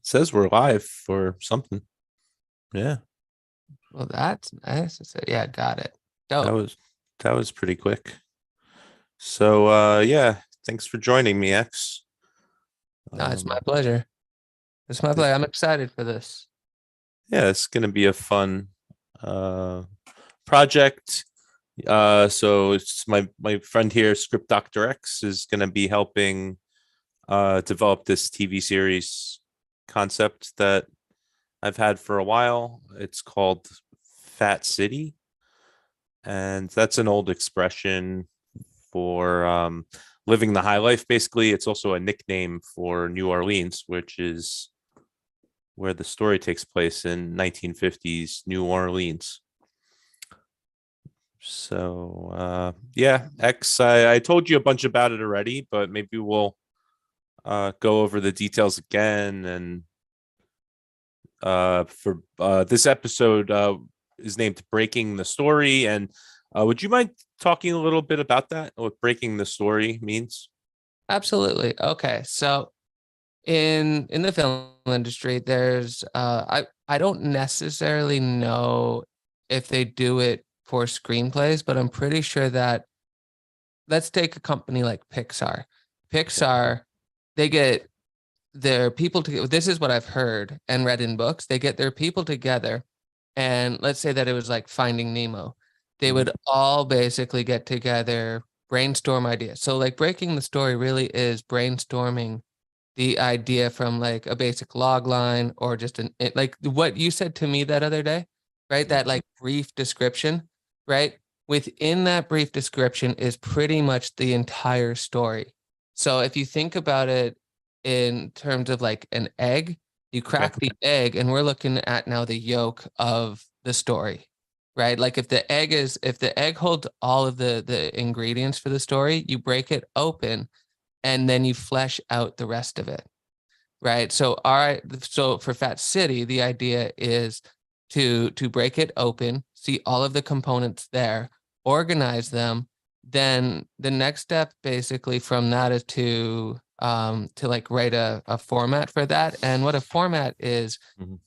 says we're live for something. Yeah, Well, that's nice. Yeah, got it. that Dope. was that was pretty quick. So yeah, thanks for joining me, X. No, it's my Um pleasure. It's my this pleasure. I'm excited for this. yeah, it's gonna be a fun uh project. So it's my friend here, Script Doctor X, is gonna be helping develop this TV series concept that I've had for a while. It's called Fat City, and that's an old expression for living the high life. Basically, it's also a nickname for New Orleans, which is where the story takes place in 1950s New Orleans. So yeah, X, I told you a bunch about it already, but maybe we'll go over the details again. And for this episode is named Breaking the Story. And would you mind talking a little bit about that, what breaking the story means? Absolutely. Okay. So in the film industry, there's I don't necessarily know if they do it for screenplays, but I'm pretty sure that let's take a company like Pixar. Okay. Pixar, they get their people to this is what I've heard and read in books. They get their people together, and let's say that it was like Finding Nemo. They Mhm. would all basically get together, brainstorm ideas. So like breaking the story really is brainstorming the idea from like a basic log line or just like what you said to me that other day, right? Mhm. That like brief description, right? Within that brief description is pretty much the entire story. So if you think about it in terms of like an egg, you Okay. crack the egg and we're looking at now the yolk of the story, right? Like if the egg holds all of the ingredients for the story, you break it open and then you flesh out the rest of it, right? So for Fat City, the idea is to break it open, see all of the components there, organize them. Then the next step basically from that is to like write a format for that. And what a format is, Mhm.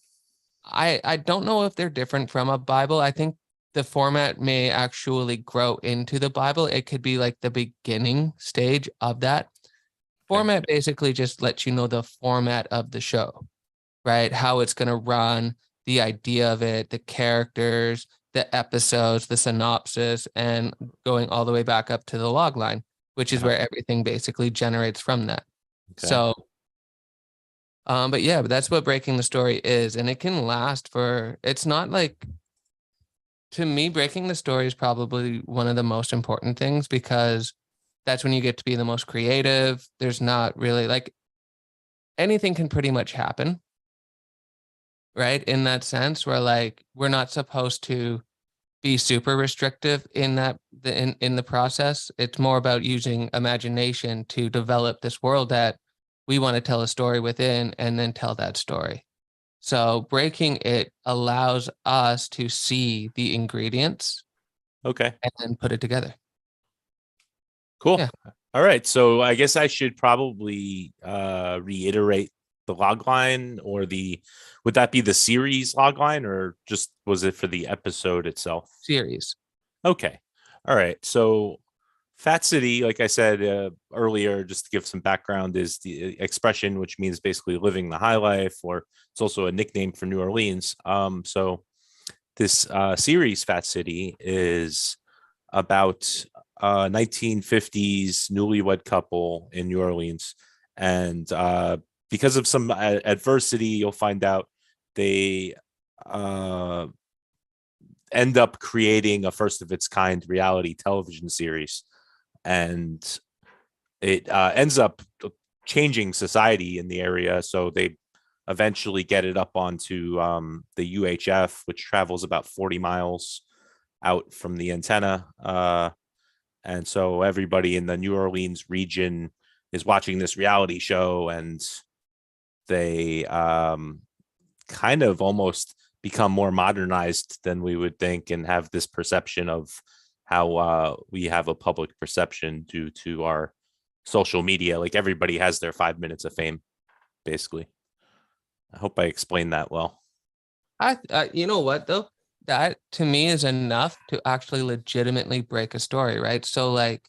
I don't know if they're different from a Bible. I think the format may actually grow into the Bible. It could be like the beginning stage of that. Okay. Format basically just lets you know the format of the show, right? How it's going to run, the idea of it, the characters, the episodes, the synopsis, and going all the way back up to the log line, which is Uh-huh. where everything basically generates from that. Okay. So, but yeah, but that's what breaking the story is. And it can last for, it's not like, to me, breaking the story is probably one of the most important things because that's when you get to be the most creative. There's not really like anything can pretty much happen, right? In that sense, where like we're not supposed to be super restrictive in in the process. It's more about using imagination to develop this world that we want to tell a story within and then tell that story. So breaking it allows us to see the ingredients Okay. and then put it together. Cool. Yeah. All right. So I guess I should probably reiterate the log line, or the would that be the series log line, or just was it for the episode itself? Series. Okay. All right. So Fat City, like I said earlier, just to give some background, is the expression which means basically living the high life, or it's also a nickname for New Orleans. So this series, Fat City, is about 1950s newlywed couple in New Orleans. And because of some adversity, you'll find out they uh, end up creating a first of its kind reality television series. And it ends up changing society in the area. So they eventually get it up onto the UHF, which travels about 40 miles out from the antenna. And so everybody in the New Orleans region is watching this reality show, and they kind of almost become more modernized than we would think, and have this perception of how we have a public perception due to our social media. Like everybody has their 5 minutes of fame, basically. I hope I explained that well. You know what though? That to me is enough to actually legitimately break a story, right? So like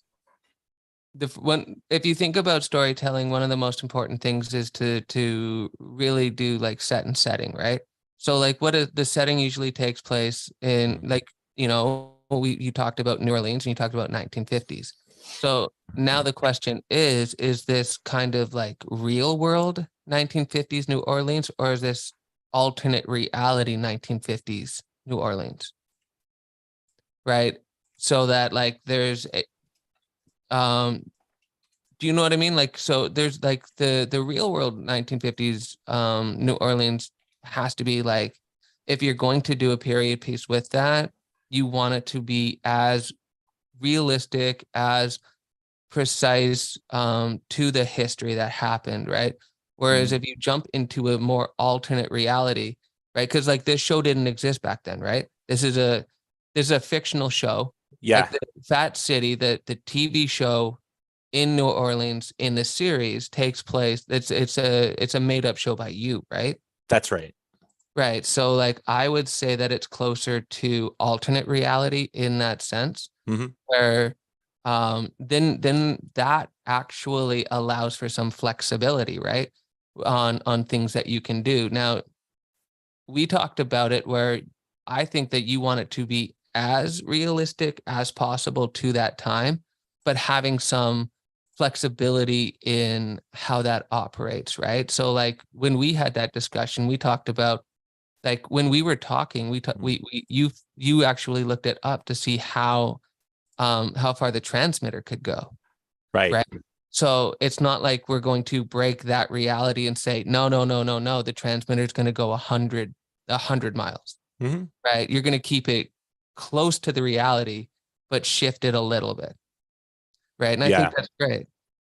when if you think about storytelling, one of the most important things is to really do like set and setting, right? So like what is the setting usually takes place in like, you know, you talked about New Orleans and you talked about 1950s. So now the question is this kind of like real world 1950s New Orleans, or is this alternate reality 1950s New Orleans? Right? So that like there's a, do you know what I mean? Like, so there's like the real world 1950s New Orleans has to be like, if you're going to do a period piece with that, you want it to be as realistic, as precise to the history that happened, right? Whereas Mhm. if you jump into a more alternate reality, right? Because like this show didn't exist back then, right? This is a fictional show. Like Yeah, the Fat City, the TV show in New Orleans in the series takes place. It's a made up show by you, right? that's right. Right. So like I would say that it's closer to alternate reality in that sense, Hmm. where then that actually allows for some flexibility, right? On things that you can do. Now, we talked about it where I think that you want it to be as realistic as possible to that time, but having some flexibility in how that operates, right? So like when we had that discussion, we talked about like when we were talking, we you actually looked it up to see how far the transmitter could go, Right. right? So it's not like we're going to break that reality and say, no, no, no, no, no, the transmitter is going to go a hundred miles, Hmm. right? You're going to keep it close to the reality, but shift it a little bit, right? And I think Yeah. that's great.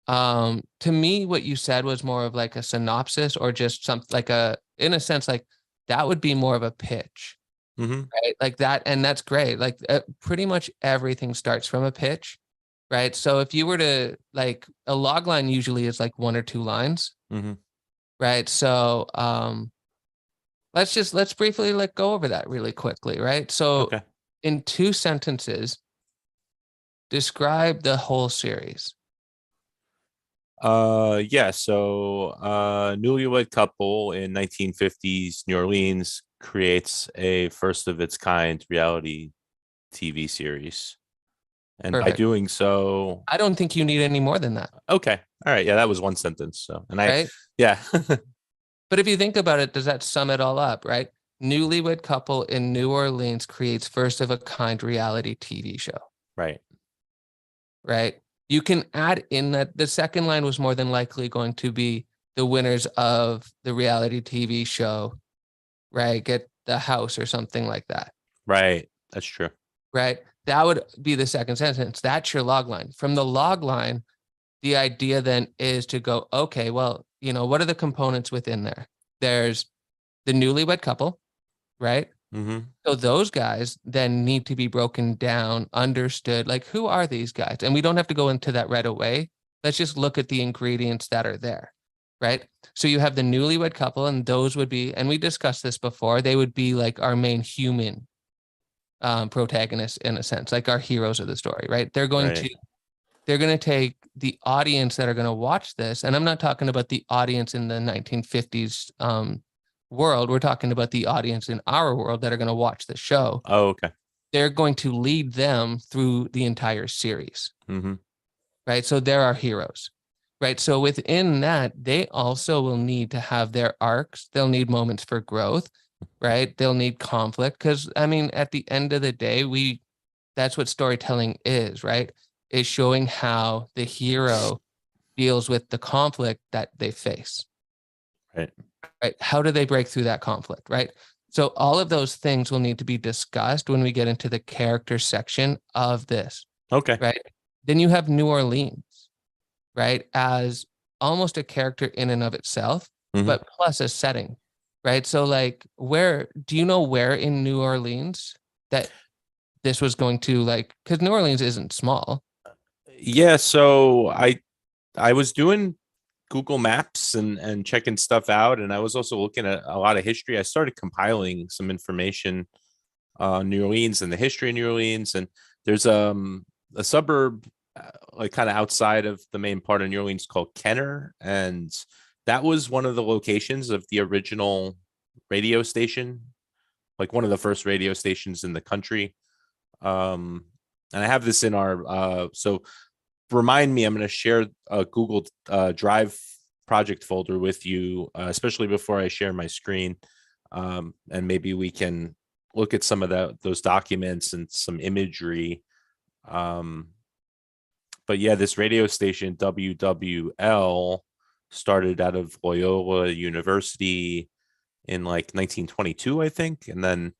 To me, what you said was more of like a synopsis or just something like in a sense, like that would be more of a pitch, Hmm. right? Like that, and that's great. Like pretty much everything starts from a pitch, right? So if you were to like a log line usually is like one or two lines, Hmm. right? So let's briefly like go over that really quickly, right? So Okay. in two sentences, describe the whole series. Yeah, so newlywed couple in 1950s New Orleans creates a first of its kind reality TV series. And by Perfect. doing so, I don't think you need any more than that, okay. All right, yeah, that was one sentence. So, and I right? yeah. But if you think about it, does that sum it all up, right? Newlywed couple in New Orleans creates first of a kind reality TV show, Right. right? You can add in that the second line was more than likely going to be the winners of the reality TV show, right? Get the house or something like that, Right. That's true. right? That would be the second sentence. That's your log line. From the log line, the idea then is to go, okay, well, what are the components within there? There's the newlywed couple, right? Hmm. So those guys then need to be broken down, understood. Like, who are these guys? And we don't have to go into that right away. Let's just look at the ingredients that are there, right? So you have the newlywed couple, and those would be, and we discussed this before, they would be like our main human protagonists in a sense, like our heroes of the story, right? Right. They're going to take the audience that are going to watch this. And I'm not talking about the audience in the 1950s world. We're talking about the audience in our world that are going to watch the show. Oh, okay. They're going to lead them through the entire series, Hmm. right? So they're our heroes, right? So within that, they also will need to have their arcs. They'll need moments for growth, right? They'll need conflict. Because, I mean, at the end of the day, that's what storytelling is, right? Is showing how the hero deals with the conflict that they face, Right. right? How do they break through that conflict, right? So all of those things will need to be discussed when we get into the character section of this, Okay. right? Then you have New Orleans, right? As almost a character in and of itself, Hmm. but plus a setting, right? So like do you know where in New Orleans that this was going to like, because New Orleans isn't small. Yeah, so I was doing Google Maps and checking stuff out, and I was also looking at a lot of history. I started compiling some information on New Orleans and the history of New Orleans, and there's a suburb like kind of outside of the main part of New Orleans called Kenner, and that was one of the locations of the original radio station, like one of the first radio stations in the country. And I have this in our so remind me, I'm going to share a Google Drive project folder with you, especially before I share my screen. And maybe we can look at some of those documents and some imagery. But yeah, this radio station, WWL, started out of Loyola University in like 1922, I think. And then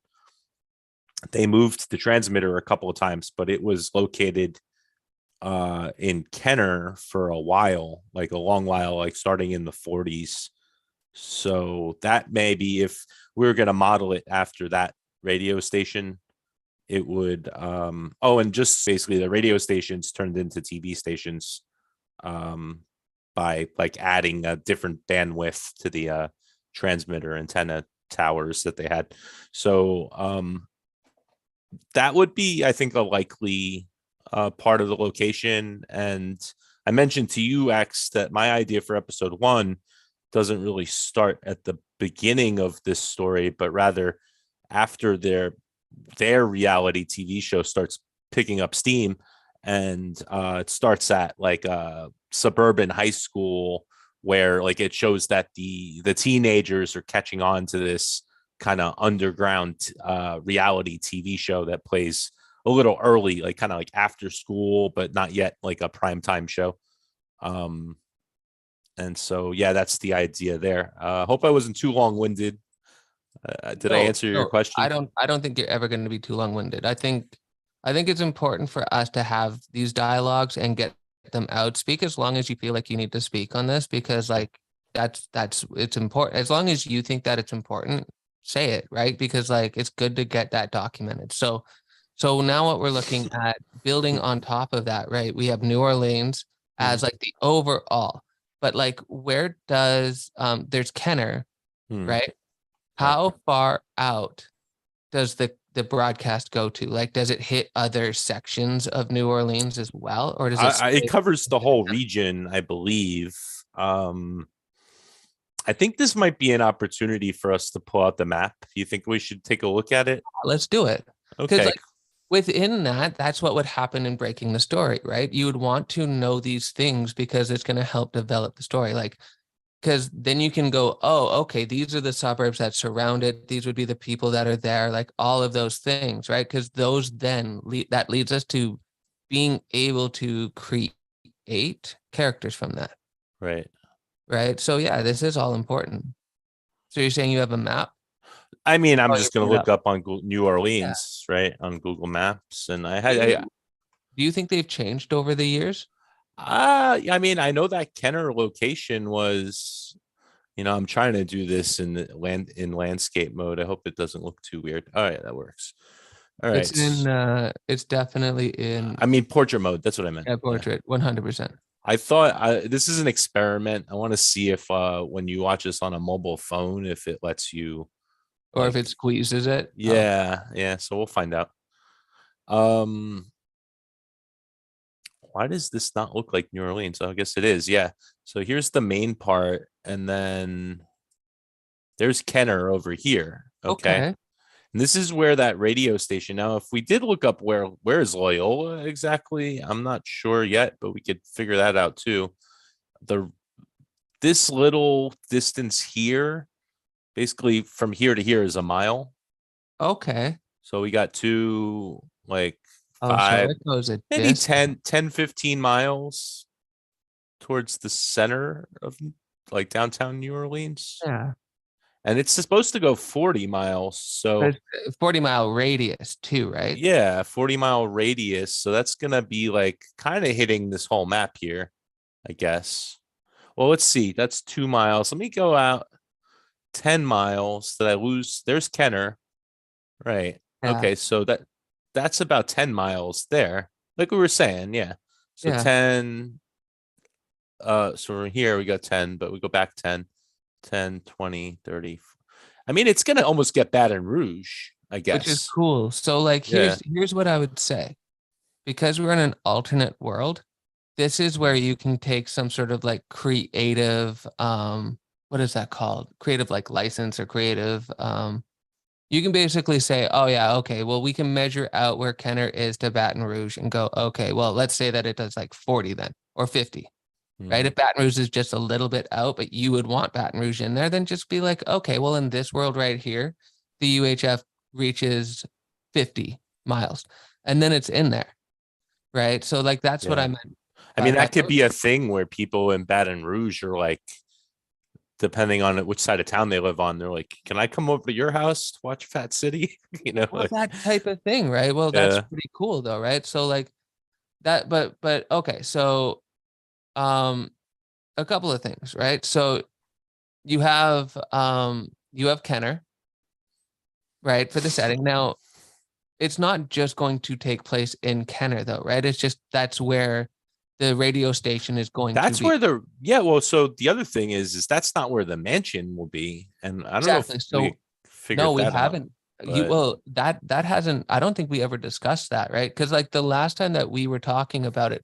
they moved the transmitter a couple of times, but it was located in Kenner for a while, like a long while, like starting in the 40s. So that maybe if we were going to model it after that radio station, it would and just basically the radio stations turned into TV stations by like adding a different bandwidth to the transmitter antenna towers that they had. So that would be, I think, a likely part of the location. And I mentioned to you, X, that my idea for episode 1 doesn't really start at the beginning of this story, but rather after their reality TV show starts picking up steam, and it starts at like a suburban high school where like it shows that the teenagers are catching on to this kind of underground reality TV show that plays a little early, like kind of like after school, but not yet like a primetime show. And so, yeah, that's the idea there. Hope I wasn't too long-winded. Did I answer your question? I don't think you're ever going to be too long-winded. I think it's important for us to have these dialogues and get them out. Speak as long as you feel like you need to speak on this, because like that's it's important. As long as you think that it's important, say it, right? Because like it's good to get that documented. So now what we're looking at building on top of that, right? We have New Orleans as like the overall, but like where does there's Kenner, right? How far out does the broadcast go to? Like, does it hit other sections of New Orleans as well, or does it? It covers the whole region, I believe. I think this might be an opportunity for us to pull out the map. Do you think we should take a look at it? Let's do it. Because Okay. like within that, that's what would happen in breaking the story, right? You would want to know these things because it's going to help develop the story. Like, because then you can go, oh, okay, these are the suburbs that surround it. These would be the people that are there, like all of those things, right? Because those then that leads us to being able to create characters from that. Right. Right. So yeah, this is all important. So you're saying you have a map? I mean, I'm Oh, just you going to put it look up. up on New Orleans, right, on Google Maps, and Do you think they've changed over the years? I mean, I know that Kenner location was, I'm trying to do this in the landscape mode. I hope it doesn't look too weird. All right, that works. All right. It's definitely in I mean, portrait mode. That's what I meant. portrait, 100%. I thought this is an experiment. I want to see if when you watch this on a mobile phone, if it lets you, Or like, if it squeezes it. yeah. So we'll find out. Why does this not look like New Orleans? Oh, I guess it is. Yeah. So here's the main part, and then there's Kenner over here. Okay. And this is where that radio station. Now, if we did look up where is Loyola exactly, I'm not sure yet, but we could figure that out too. This little distance here, basically from here to here, is a mile. Okay. So we got two, like So 5, it goes a maybe distance. 10, 15 miles towards the center of like downtown New Orleans. Yeah. And it's supposed to go 40 miles. So There's a 40-mile radius too, right? yeah, 40-mile radius. So that's going to be like kind of hitting this whole map here, I guess. Well, let's see. That's 2 miles. Let me go out 10 miles. Did I lose? There's Kenner. Right. Yeah. Okay. So that's about 10 miles there. Like we were saying. Yeah. So Yeah. 10, So from here we got 10, but we go back 10, 10, 20, 30. I mean, it's gonna almost get Baton Rouge, I which is guess. cool. So like Yeah. here's what I would say. Because we're in an alternate world, this is where you can take some sort of like creative what is that called? Creative like license or creative you can basically say, oh yeah, okay, well we can measure out where Kenner is to Baton Rouge and go, okay, well let's say that it does like 40 then or 50. Right? If Baton Rouge is just a little bit out, but you would want Baton Rouge in there, then just be like, okay, well, in this world right here, the UHF reaches 50 miles and then it's in there. Right. So, like, that's what I Yeah. meant I by mean, that that. could be a thing where people in Baton Rouge are like, depending on which side of town they live on, they're like, "Can I come over to your house to watch Fat City?" You know, Well, like, that type of thing. Right. Well, that's yeah. pretty cool, though. Right. So, like, that, but, okay. So, um, a couple of things. Right. So, you have Kenner, right, for the setting. Now, it's not just going to take place in Kenner though, right? It's just that's where the radio station is going to That's be. where the yeah. Well, so the other thing is that's not where the mansion will be, and I don't know if Exactly. So we no, figured we that out, haven't. You but well, that hasn't. I don't think we ever discussed that, right? Because like the last time that we were talking about it,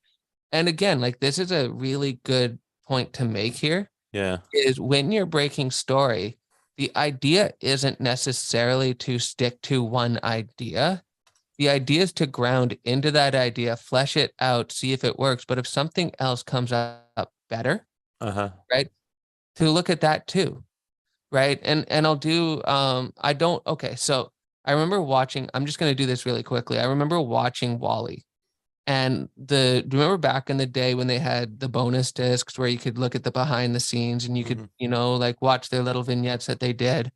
and again, like this is a really good point to make here, yeah, is when you're breaking story, the idea isn't necessarily to stick to one idea. The idea is to ground into that idea, flesh it out, see if it works. But if something else comes up better, uh-huh. right? To look at that too, right? And I'll do I don't okay, so I remember watching, I'm just gonna do this really quickly. I remember watching Wally. And do you remember back in the day when they had the bonus discs where you could look at the behind the scenes and you could, Hmm. like watch their little vignettes that they did?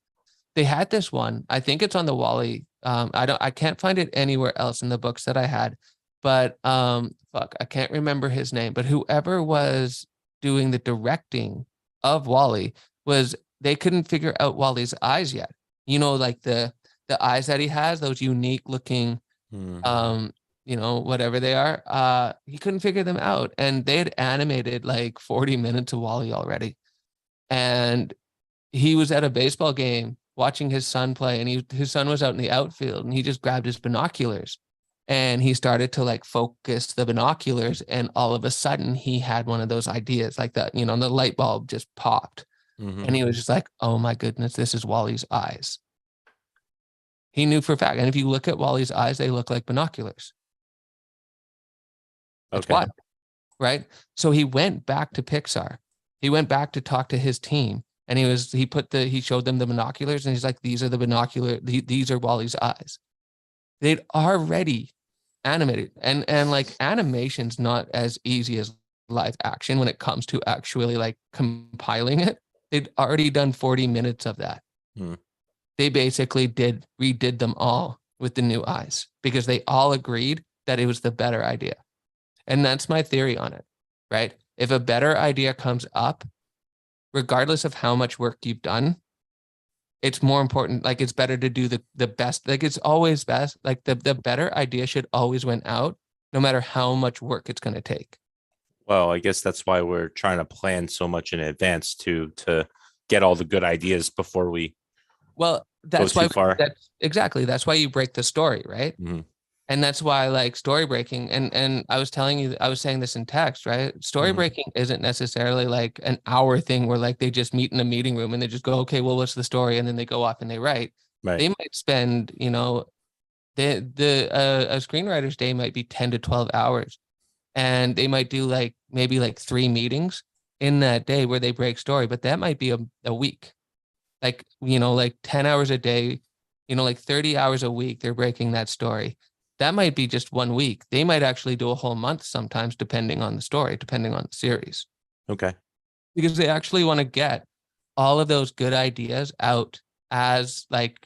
They had this one. I think it's on the Wally. I can't find it anywhere else in the books that I had, but fuck, I can't remember his name. But whoever was doing the directing of Wally was they couldn't figure out Wally's eyes yet. Like the eyes that he has, those unique looking, Hmm. whatever they are. He couldn't figure them out, and they had animated like 40 minutes of Wally already, and he was at a baseball game watching his son play, and his son was out in the outfield, and he just grabbed his binoculars and he started to like focus the binoculars, and all of a sudden he had one of those ideas like that, and the light bulb just popped, Hmm. and he was just like, oh my goodness, this is Wally's eyes. He knew for a fact, and if you look at Wally's eyes, they look like binoculars. It's Okay. wild, right? So he went back to Pixar. He went back to talk to his team, and he showed them the binoculars, and he's like, these are the these are Wally's eyes. They'd already animated, and like animation's not as easy as live action when it comes to actually like compiling it. They'd already done 40 minutes of that. Hmm. They basically redid them all with the new eyes because they all agreed that it was the better idea. And that's my theory on it, right? If a better idea comes up, regardless of how much work you've done, it's more important. Like it's better to do the best. Like it's always best. Like the better idea should always win out, no matter how much work it's going to take. Well, I guess that's why we're trying to plan so much in advance to get all the good ideas before we Well, go that's too why far. that's why you break the story, right? Hmm. And that's why like story breaking, and I was telling you, I was saying this in text, right? Story Hmm. breaking isn't necessarily like an hour thing where like they just meet in a meeting room and they just go, okay, well, what's the story? And then they go off and they write. Right. They might spend, a screenwriter's day might be 10 to 12 hours. And they might do like maybe like 3 meetings in that day where they break story, but that might be a week. Like, like 10 hours a day, like 30 hours a week, they're breaking that story. That might be just 1 week. They might actually do a whole month sometimes, depending on the story, depending on the series, Okay. because they actually want to get all of those good ideas out as like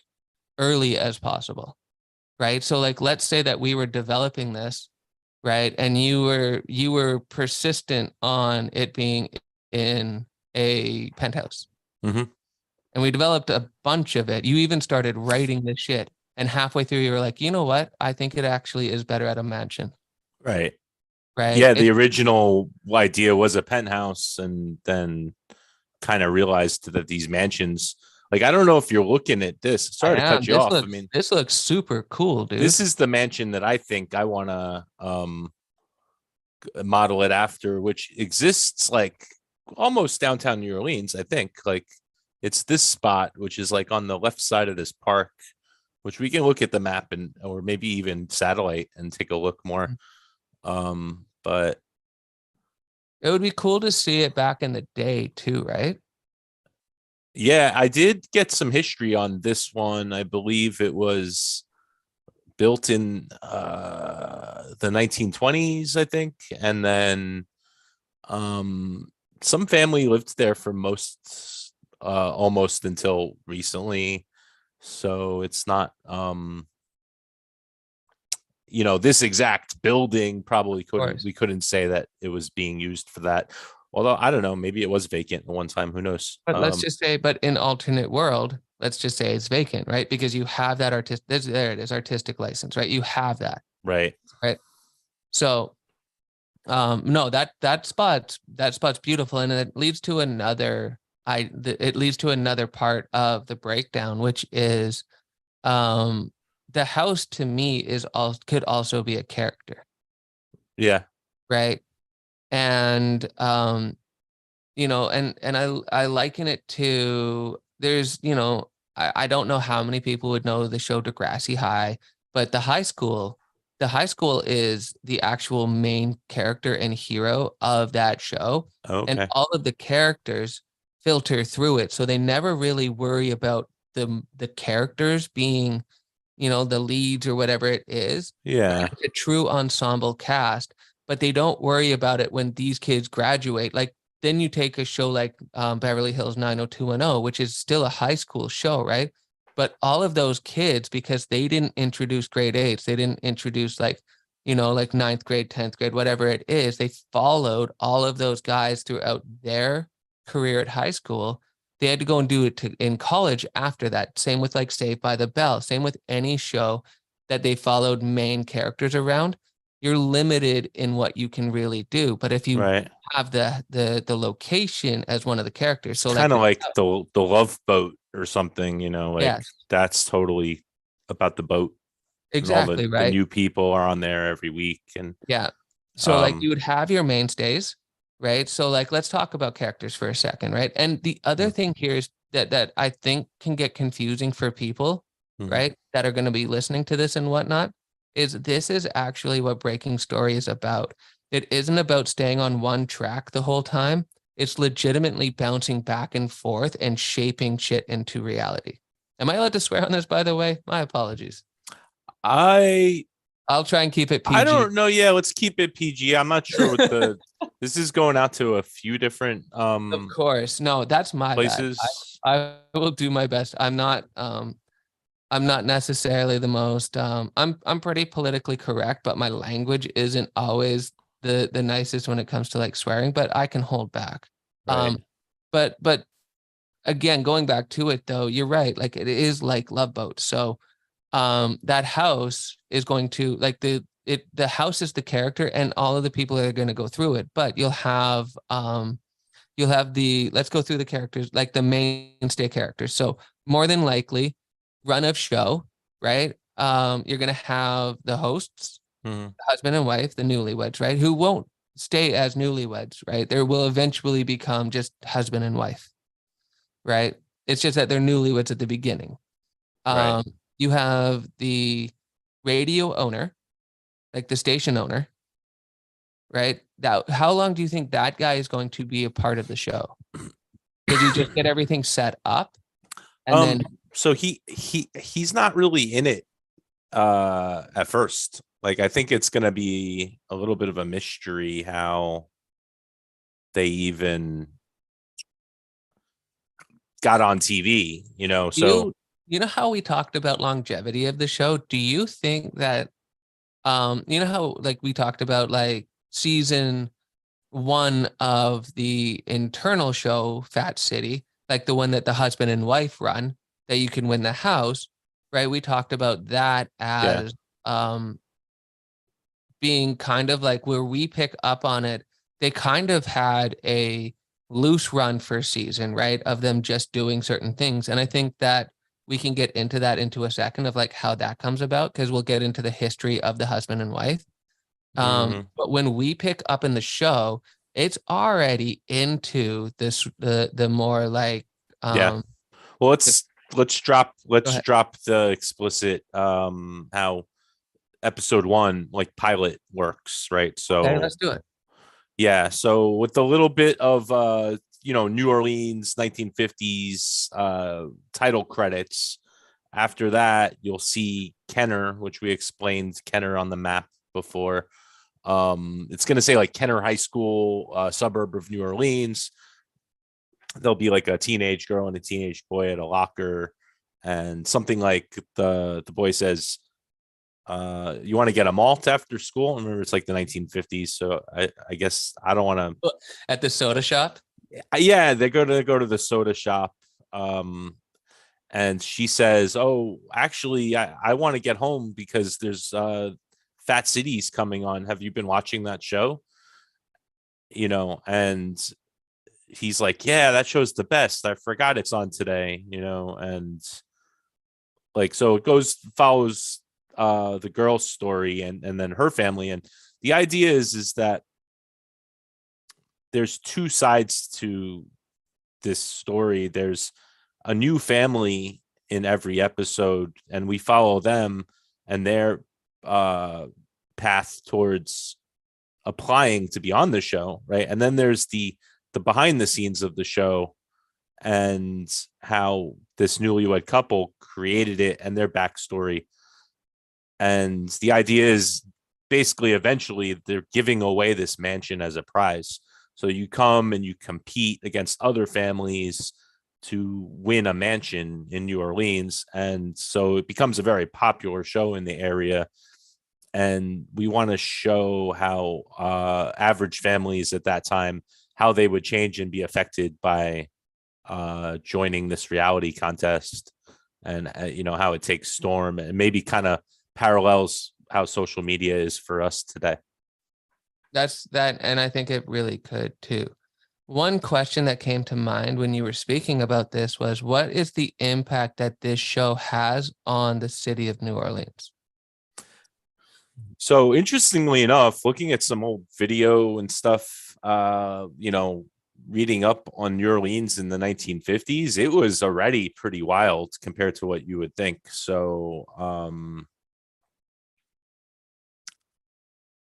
early as possible. Right. So like let's say that we were developing this, right? And you were persistent on it being in a penthouse. Hmm. And we developed a bunch of it. You even started writing this shit. And halfway through, you were like, you know what? I think it actually is better at a mansion. Right. right? Yeah, the original idea was a penthouse, and then kind of realized that these mansions, like, I don't know if you're looking at this. I Sorry to am. cut you off. I mean, This looks super cool, dude. this is the mansion that I think I want to model it after, which exists like almost downtown New Orleans, I think. Like, it's this spot, which is like on the left side of this park, which we can look at the map and or maybe even satellite and take a look more. But It would be cool to see it back in the day too, right? yeah, I did get some history on this one. I believe it was built in the 1920s, I think, and then some family lived there for most almost until recently. So it's not this exact building probably Of course. couldn't say that it was being used for that. Although I don't know, maybe it was vacant at one time. Who knows? But let's just say, but in alternate world, let's just say it's vacant, right? Because you have that there it is, artistic license, right? You have that, Right. right? So, no, that spot's beautiful, and it leads to another. It leads to another part of the breakdown, which is, the house to me could also be a character, Yeah. right? And and I liken it to, there's, I don't know how many people would know the show Degrassi High, but the high school is the actual main character and hero of that show. And Okay. all of the characters filter through it. So they never really worry about the characters being, the leads or whatever it is. Yeah. It's a true ensemble cast, but they don't worry about it when these kids graduate. Like, then you take a show like Beverly Hills 90210, which is still a high school show, right? But all of those kids, because they didn't introduce grade eights, they didn't introduce like ninth grade, 10th grade, whatever it is, they followed all of those guys throughout their career at high school. They had to go and do it in college after that. Same with like Saved by the Bell. Same with any show that they followed main characters around. You're limited in what you can really do. But if you Right. have the location as one of the characters, so It's like kind of like the Love Boat or something, like yes, that's totally about the boat, and all exactly, the right? new people are on there every week. And Yeah. So like um you would have your mainstays, right? So like let's talk about characters for a second, right? And the other thing here is that I think can get confusing for people, mhm. right? That are going to be listening to this and whatnot, is this is actually what Breaking Story is about. It isn't about staying on one track the whole time. It's legitimately bouncing back and forth and shaping shit into reality. Am I allowed to swear on this, by the way? My apologies. I I'll try and keep it I PG. don't know. Yeah, let's keep it PG. I'm not sure what the this is going out to a few different Of course. No, that's my bad. places. I will do my best. I'm not necessarily the most I'm pretty politically correct, but my language isn't always the nicest when it comes to like swearing, but I can hold back. Right. But again, going back to it though, you're right. Like it is like Love Boat. So that house is going to like the house is the character and all of the people that are going to go through it, but you'll have let's go through the characters, like the mainstay characters. So more than likely, run of show, right? You're gonna have the hosts, Mhm. husband and wife, the newlyweds, right? Who won't stay as newlyweds, right? There will eventually become just husband and wife, right? It's just that they're newlyweds at the beginning. Right. Um, you have the radio owner, like the station owner, right? That how long do you think that guy is going to be a part of the show? Does he just get everything set up and then So he's not really in it at first. Like, I think it's gonna be a little bit of a mystery how they even got on TV, so you know how we talked about longevity of the show? Do you think that you know how like we talked about like season one of the internal show Fat City, like the one that the husband and wife run, that you can win the house, right? We talked about that yeah. as um being kind of like where we pick up on it, they kind of had a loose run first season, right? Of them just doing certain things. And I think that we can get into that into a second of like how that comes about, because we'll get into the history of the husband and wife. Mhm. But when we pick up in the show, it's already into this the more like Yeah. um Well, the, let's drop go ahead. the explicit how episode 1 like pilot works, right? Okay, So let's do it. yeah, so with a little bit of New Orleans 1950s title credits. After that, you'll see Kenner, which we explained Kenner on the map before. It's going to say like Kenner High School, suburb of New Orleans. There'll be like a teenage girl and a teenage boy at a locker, and something like the boy says, you want to get a malt after school? Remember, it's like the 1950s, so I guess I don't want At the soda shop. to. Yeah, they go to the soda shop. Um, and she says, "Oh, actually, I want to get home because there's Fat Cities coming on. Have you been watching that show?" And he's like, "Yeah, that show's the best. I forgot it's on today." And like so it goes follows the girl's story and then her family. And the idea is that there's two sides to this story. There's a new family in every episode, and we follow them and their uh, path towards applying to be on the show, right? And then there's the behind the scenes of the show and how this newlywed couple created it and their backstory. And the idea is basically eventually they're giving away this mansion as a prize. So you come and you compete against other families to win a mansion in New Orleans. And so it becomes a very popular show in the area. And we want to show how average families at that time, how they would change and be affected by joining this reality contest, and how it takes storm and maybe kind of parallels how social media is for us today. That's that, and I think it really could too. One question that came to mind when you were speaking about this was, what is the impact that this show has on the city of New Orleans? So interestingly enough, looking at some old video and stuff, reading up on New Orleans in the 1950s, it was already pretty wild compared to what you would think. So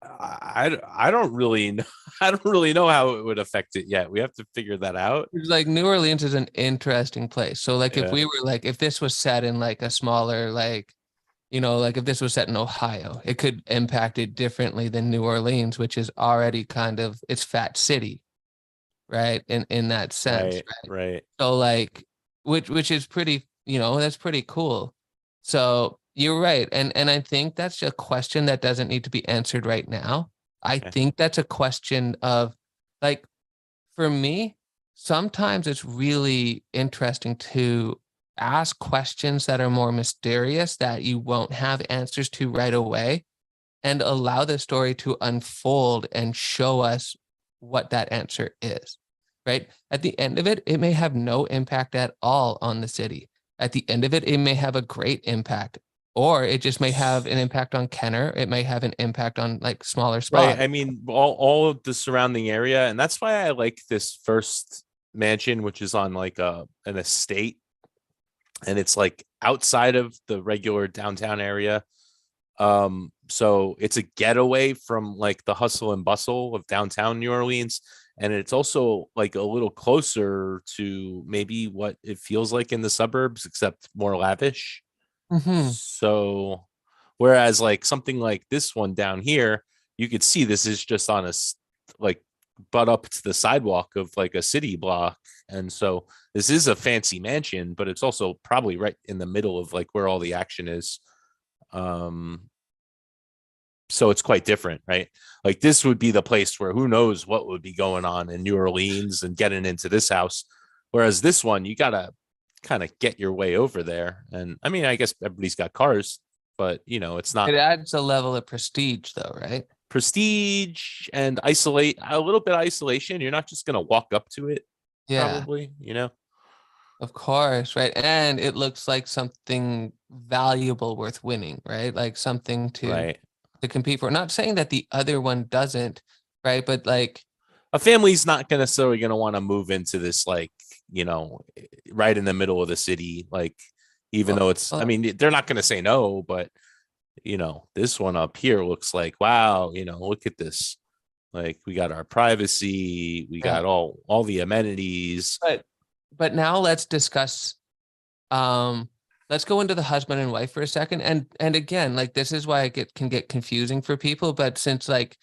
I don't really know, I don't really know how it would affect it yet. We have to figure that out. It's like New Orleans is an interesting place. So like if Yeah. we were like if this was set in like a smaller like like if this was set in Ohio, it could impact it differently than New Orleans, which is already kind of it's fat city, right? In that sense, Right. right? Right. So like which is pretty, that's pretty cool. So you're right. And I think that's a question that doesn't need to be answered right now. I Okay. think that's a question of like for me, sometimes it's really interesting to ask questions that are more mysterious that you won't have answers to right away and allow the story to unfold and show us what that answer is. Right? At the end of it, it may have no impact at all on the city. At the end of it, it may have a great impact, or it just may have an impact on Kenner. It may have an impact on like smaller Right. spots. I mean, all of the surrounding area, and that's why I like this first mansion, which is on like an estate, and it's like outside of the regular downtown area. So it's a getaway from like the hustle and bustle of downtown New Orleans, and it's also like a little closer to maybe what it feels like in the suburbs, except more lavish. Mhm. So, whereas like something like this one down here, you could see this is just on like butt up to the sidewalk of like a city block. And so this is a fancy mansion, but it's also probably right in the middle of like where all the action is. Um, so it's quite different, right? Like this would be the place where who knows what would be going on in New Orleans and getting into this house. Whereas this one, you gotta kind of get your way over there. And I mean, I guess everybody's got cars, but it's not It adds a level of prestige though, right? prestige and isolate a little bit of isolation. You're not just gonna walk up to it, Yeah, probably, you know? of course, right? And it looks like something valuable worth winning, right? Like something Right. to compete for. Not saying that the other one doesn't, right? But like, A family's not gonna necessarily gonna want to move into this, like, you know, right in the middle of the city, like, even well, though it's, I well, mean, they're not gonna say no, but you know, this one up here looks like, wow, you know, look at this. Like, we got our privacy, we yeah. got all the amenities. But now let's discuss um let's go into the husband and wife for a second. And again, like this is why it can get confusing for people. But since like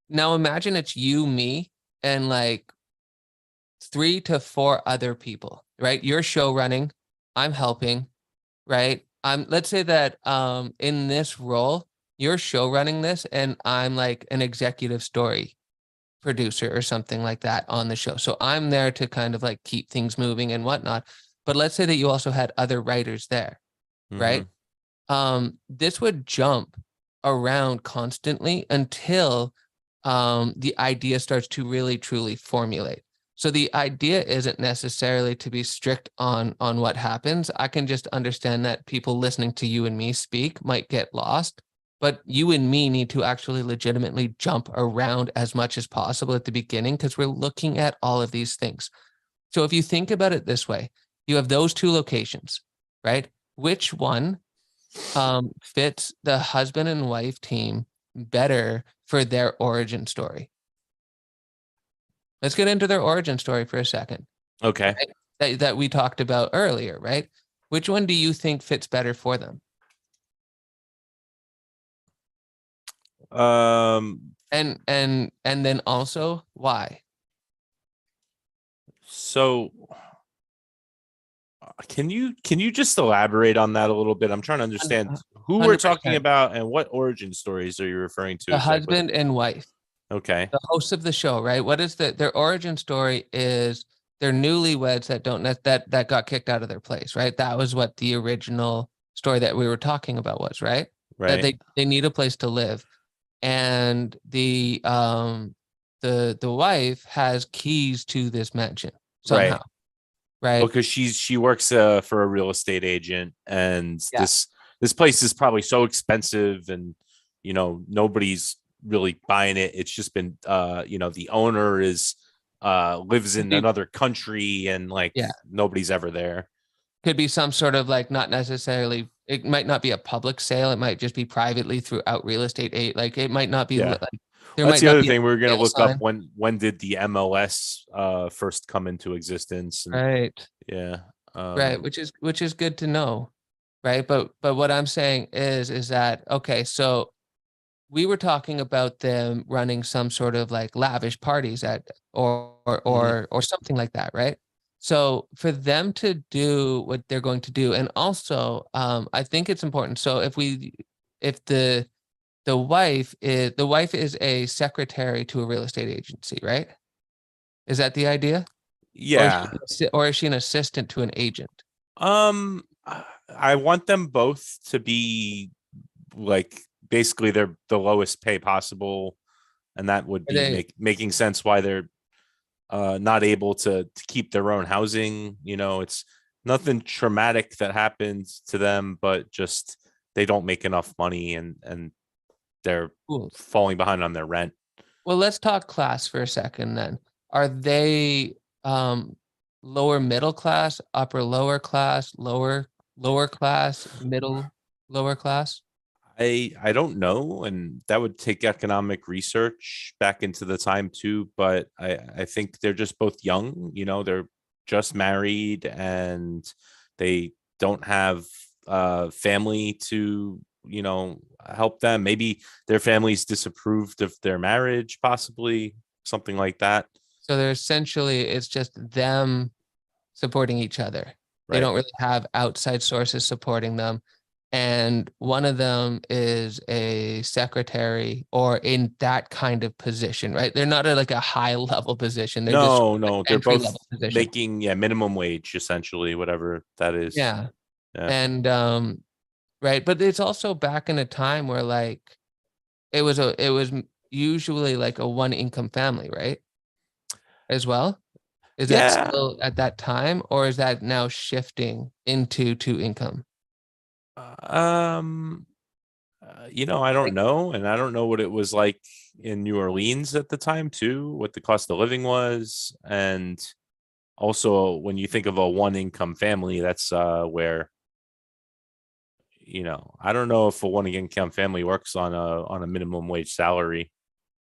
now imagine it's you, me, and like 3 to 4 other people, right? You're show running, I'm helping, right? I'm let's say that in this role, you're show running this and I'm like an executive story producer or something like that on the show. So I'm there to kind of like keep things moving and whatnot. But let's say that you also had other writers there, Mm-hmm. right? This would jump around constantly until the idea starts to really truly formulate. So the idea isn't necessarily to be strict on what happens. I can just understand that people listening to you and me speak might get lost, but you and me need to actually legitimately jump around as much as possible at the beginning because we're looking at all of these things. So if you think about it this way, you have those 2 locations, right? Which one fits the husband and wife team better for their origin story? Let's get into their origin story for a second, Okay. right? That we talked about earlier, right? Which one do you think fits better for them? Um, And then also why? so can you just elaborate on that a little bit? I'm trying to understand who we're talking 100%. about and what origin stories are you referring to The exactly? husband and wife, Okay. the hosts of the show, right? What is their origin story is they're newlyweds that don't that got kicked out of their place, right? That was what the original story that we were talking about was, right? That Right. they need a place to live. And the wife has keys to this mansion somehow, Right. Well, right? because she works for a real estate agent, and Yeah. this place is probably so expensive, and you know nobody's really buying it. It's just been you know, the owner is lives Could in be, another country, and like yeah. nobody's ever there. Could be some sort of like not necessarily it might not be a public sale. It might just be privately throughout real estate aid. Like it might not be Yeah. like there That's might the not other be a thing. We're gonna sale look up sign. when did the MLS first come into existence, and Right. yeah. Right. Which is good to know. Right. But what I'm saying is that okay, so we were talking about them running some sort of like lavish parties at Mhm. or something like that, right? So for them to do what they're going to do, and also I think it's important. So if the wife is a secretary to a real estate agency, right? Is that the idea? Yeah. Or is she an assistant to an agent? I want them both to be like basically they're the lowest pay possible, and that would Are be they making sense why they're not able to keep their own housing. You know, it's nothing traumatic that happens to them, but just they don't make enough money, and they're cool. falling behind on their rent. Well, let's talk class for a second then. Are they um lower middle class, upper lower class, lower class, middle lower class? I don't know, and that would take economic research back into the time too. But I think they're just both young. You know, they're just married, and they don't have family to, you know, help them. Maybe their families disapproved of their marriage, possibly something like that. So they're essentially it's just them supporting each other. They Right. don't really have outside sources supporting them. And one of them is a secretary or in that kind of position, right? They're not at like a high level position. They're just No, like no, they're entry both level position. making, yeah, minimum wage essentially, whatever that is. Yeah. Yeah. And right. But it's also back in a time where like it was usually like a one income family, right? As well. Is that Yeah. still at that time, or is that now shifting into two income? Um, I don't Like, know, and I don't know what it was like in New Orleans at the time too, what the cost of living was, and also when you think of a one income family, that's where I don't know if a one income family works on a minimum wage salary.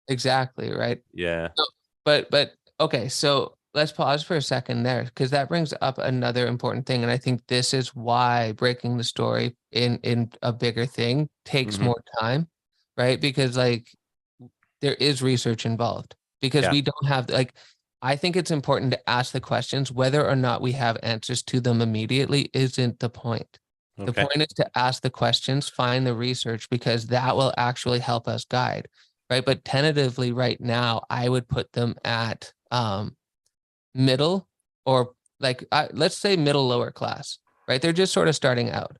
exactly, right? Yeah. So, but okay, so let's pause for a second there because that brings up another important thing, and I think this is why breaking the story in a bigger thing takes Hmm. more time, right? Because like there is research involved because Yeah. we don't have like I think it's important to ask the questions. Whether or not we have answers to them immediately isn't the point. The Okay. point is to ask the questions, find the research, because that will actually help us guide, right? But tentatively right now, I would put them at middle or like let's say middle lower class, right? They're just sort of starting out,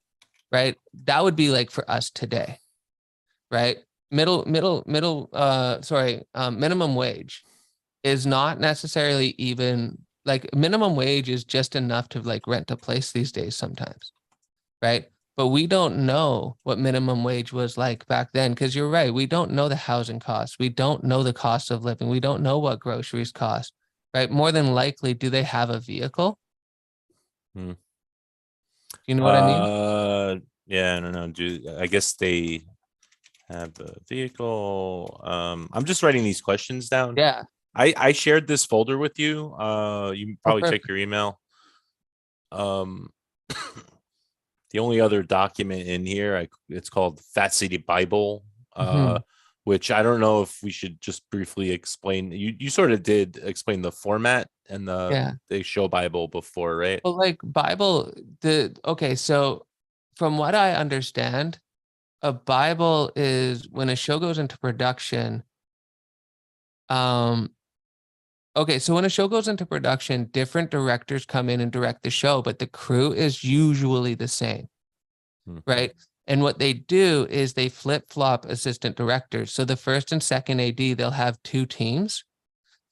right? That would be like for us today, right? Minimum wage is not necessarily even like minimum wage is just enough to like rent a place these days sometimes, right? But we don't know what minimum wage was like back then because you're right. We don't know the housing costs. We don't know the cost of living. We don't know what groceries cost, right? More than likely, do they have a vehicle? Hmm. You know what I mean? Yeah, I don't know. I guess they have a vehicle? I'm just writing these questions down. Yeah. I shared this folder with you. You can Oh, probably check perfect. your email. Um, the only other document in here, it's called Fat City Bible, Mhm. which I don't know if we should just briefly explain. You sort of did explain the format and Yeah. the show Bible before, right? Well, like Bible, okay, so from what I understand, a Bible is when a show goes into production. Um, okay, so when a show goes into production, different directors come in and direct the show, but the crew is usually the same, Hmm. right? And what they do is they flip-flop assistant directors. So the first and second AD, they'll have two teams.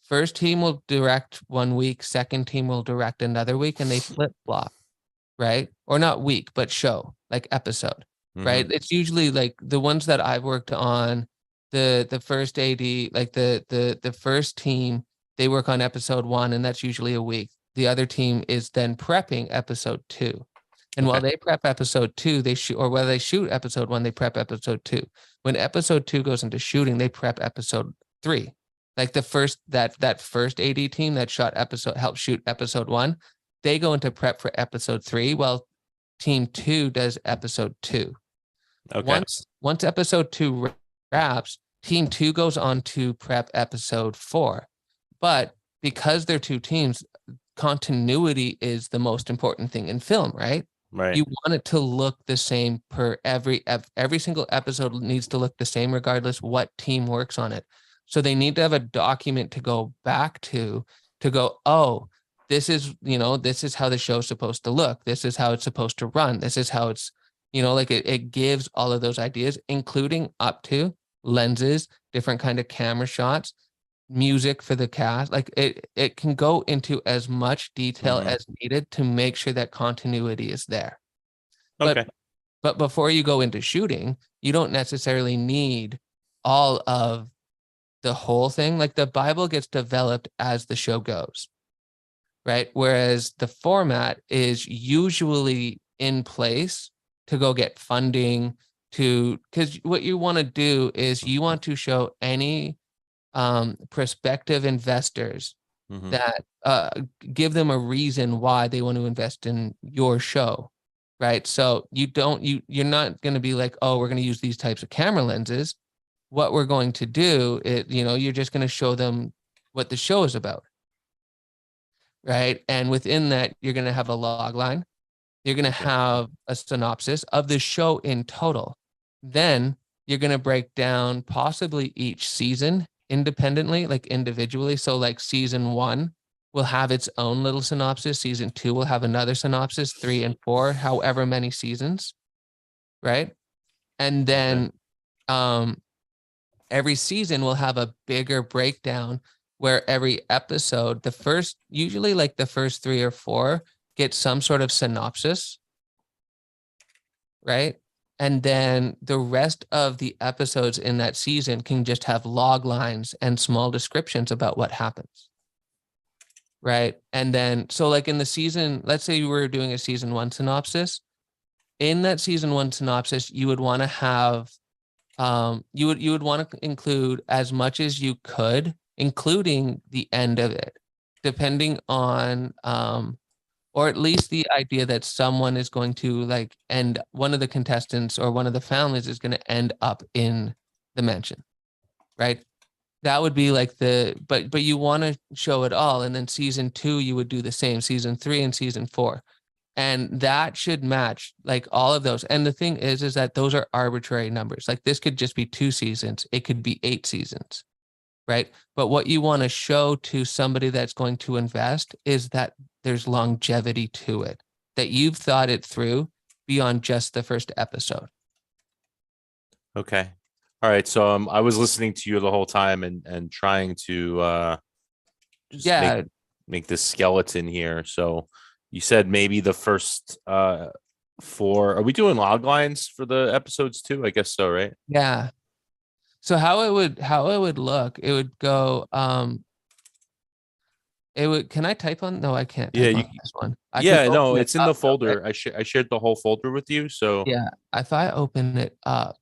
First team will direct one week, second team will direct another week, and they flip-flop, right? Or not week, but show, like episode, Hmm. right? It's usually like the ones that I've worked on, the first AD, like the first team, they work on episode one, and that's usually a week. The other team is then prepping episode two. And while Okay. they prep episode two, they shoot, or whether they shoot episode one, they prep episode two. When episode two goes into shooting, they prep episode three. Like the first that first AD team that shot episode helped shoot episode one, they go into prep for episode three, while team two does episode two. Okay. Once episode two wraps, team two goes on to prep episode four. But because they're two teams, continuity is the most important thing in film, right? Right. You want it to look the same per every single episode needs to look the same regardless what team works on it. So they need to have a document to go back to go, oh, this is how the show's supposed to look. This is how it's supposed to run. This is how it's, like it gives all of those ideas, including up to lenses, different kind of camera shots, music for the cast. Like it can go into as much detail Hmm. as needed to make sure that continuity is there. But Okay. but before you go into shooting, you don't necessarily need all of the whole thing. Like the Bible gets developed as the show goes, right? Whereas the format is usually in place to go get funding because what you want to do is you want to show any prospective investors Hmm. that give them a reason why they want to invest in your show, right? So you're not going to be like, oh, we're going to use these types of camera lenses. What we're going to do is, you're just going to show them what the show is about, right? And within that, you're going to have a log line. You're going to Okay. have a synopsis of the show in total. Then you're going to break down possibly each season independently, like individually. So, like season one will have its own little synopsis. Season two will have another synopsis, three and four, however many seasons, right? And Okay. then um, every season will have a bigger breakdown where every episode, usually like the first 3 or 4 get some sort of synopsis, right? And then the rest of the episodes in that season can just have log lines and small descriptions about what happens. Right. And then, so like in the season, let's say you were doing a season 1 synopsis. In that season 1 synopsis, you would want to have, you would want to include as much as you could, including the end of it, depending on, or at least the idea that someone is going to like end, one of the contestants or one of the families is going to end up in the mansion, right? That would be like but you want to show it all. And then season 2, you would do the same, season 3 and season 4. And that should match like all of those. And the thing is that those are arbitrary numbers. Like this could just be 2 seasons. It could be 8 seasons, right? But what you want to show to somebody that's going to invest is that there's longevity to it, that you've thought it through beyond just the first episode. Okay. All right. So I was listening to you the whole time and trying to just Yeah. make this skeleton here. So you said maybe the first 4. Are we doing log lines for the episodes too? I guess so, right? Yeah. So how it would look, it would go, can I type on? No, I can't type on this one. I could Yeah, no, open it it's in the up though, right? folder. I shared the whole folder with you. So Yeah, if I open it up,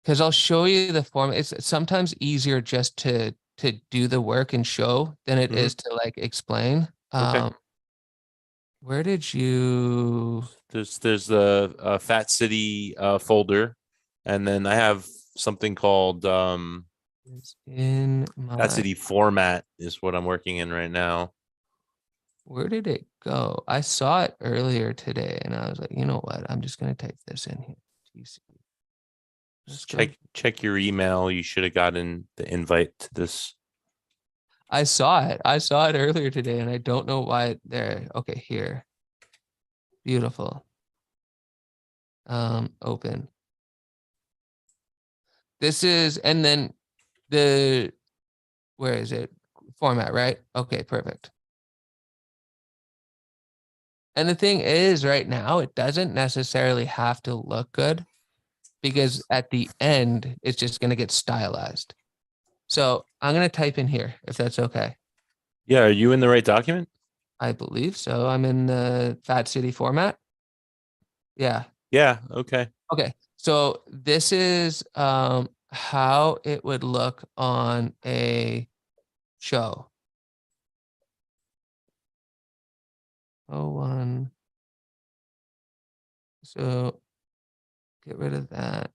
because I'll show you the form. It's sometimes easier just to do the work and show than it is to like explain. okay. Where did you? There's the Fat City folder, and then I have something called It's in Fat my. City format is what I'm working in right now. Where did it go? I saw it earlier today, and I was like, you know what? I'm just gonna type this in here. TC. Just check your email. You should have gotten the invite to this. I saw it. I saw it earlier today, and I don't know why there. Okay, here. Beautiful. Open. This is, and then where is it? Format, right? Okay, perfect. And the thing is, right now, it doesn't necessarily have to look good because at the end, it's just going to get stylized. So I'm going to type in here if that's okay. Yeah, are you in the right document? I believe so. I'm in the Fat City format. Yeah. Yeah, okay. Okay. So this is how it would look on a show. Oh, one. So get rid of that.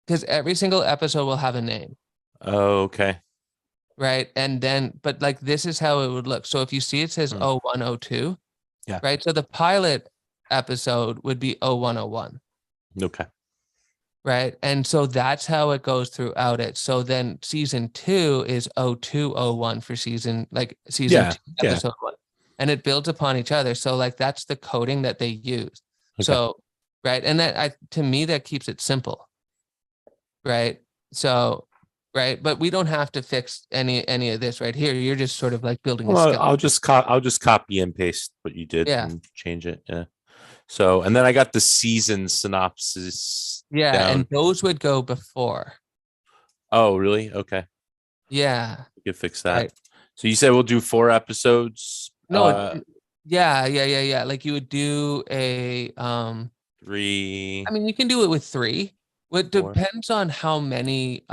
Because every single episode will have a name. Oh, okay. Right. And then, but like this is how it would look. So if you see it says 0102, Yeah. right? So the pilot episode would be 0101. Okay. Right. And so that's how it goes throughout it. So then season 2 is 0201 for season 2, episode 1. And it builds upon each other. So like that's the coding that they use. Okay. So, right. And to me, that keeps it simple. Right. So, right. But we don't have to fix any of this right here. You're just sort of like building a skeleton. I'll just copy and paste what you did and change it. Yeah. So, and then I got the season synopsis. Yeah. Down. And those would go before. Oh, really? Okay. Yeah. We could fix that. Right. So you said we'll do 4 episodes. No. Yeah. Like you would do a 3. I mean, you can do it with 3. It depends on how many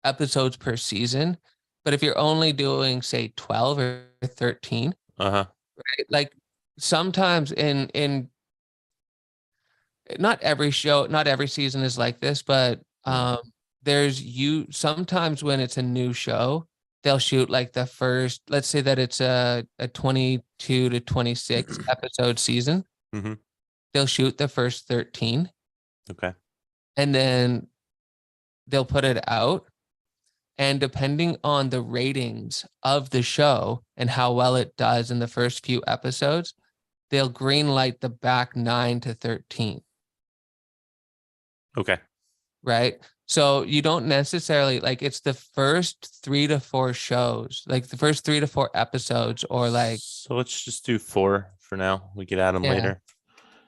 episodes per season. But if you're only doing, say, 12 or 13, right? Like sometimes in not every show, not every season is like this, but sometimes when it's a new show, they'll shoot like the first, let's say that it's a 22 to 26 episode season. They'll shoot the first 13. Okay. And then they'll put it out. And depending on the ratings of the show and how well it does in the first few episodes, they'll green light the back 9 to 13. Okay. Right. So you don't necessarily like it's the first 3 to 4 shows, like the first 3 to 4 episodes, or like, So let's just do 4 for now. We could add them yeah, later.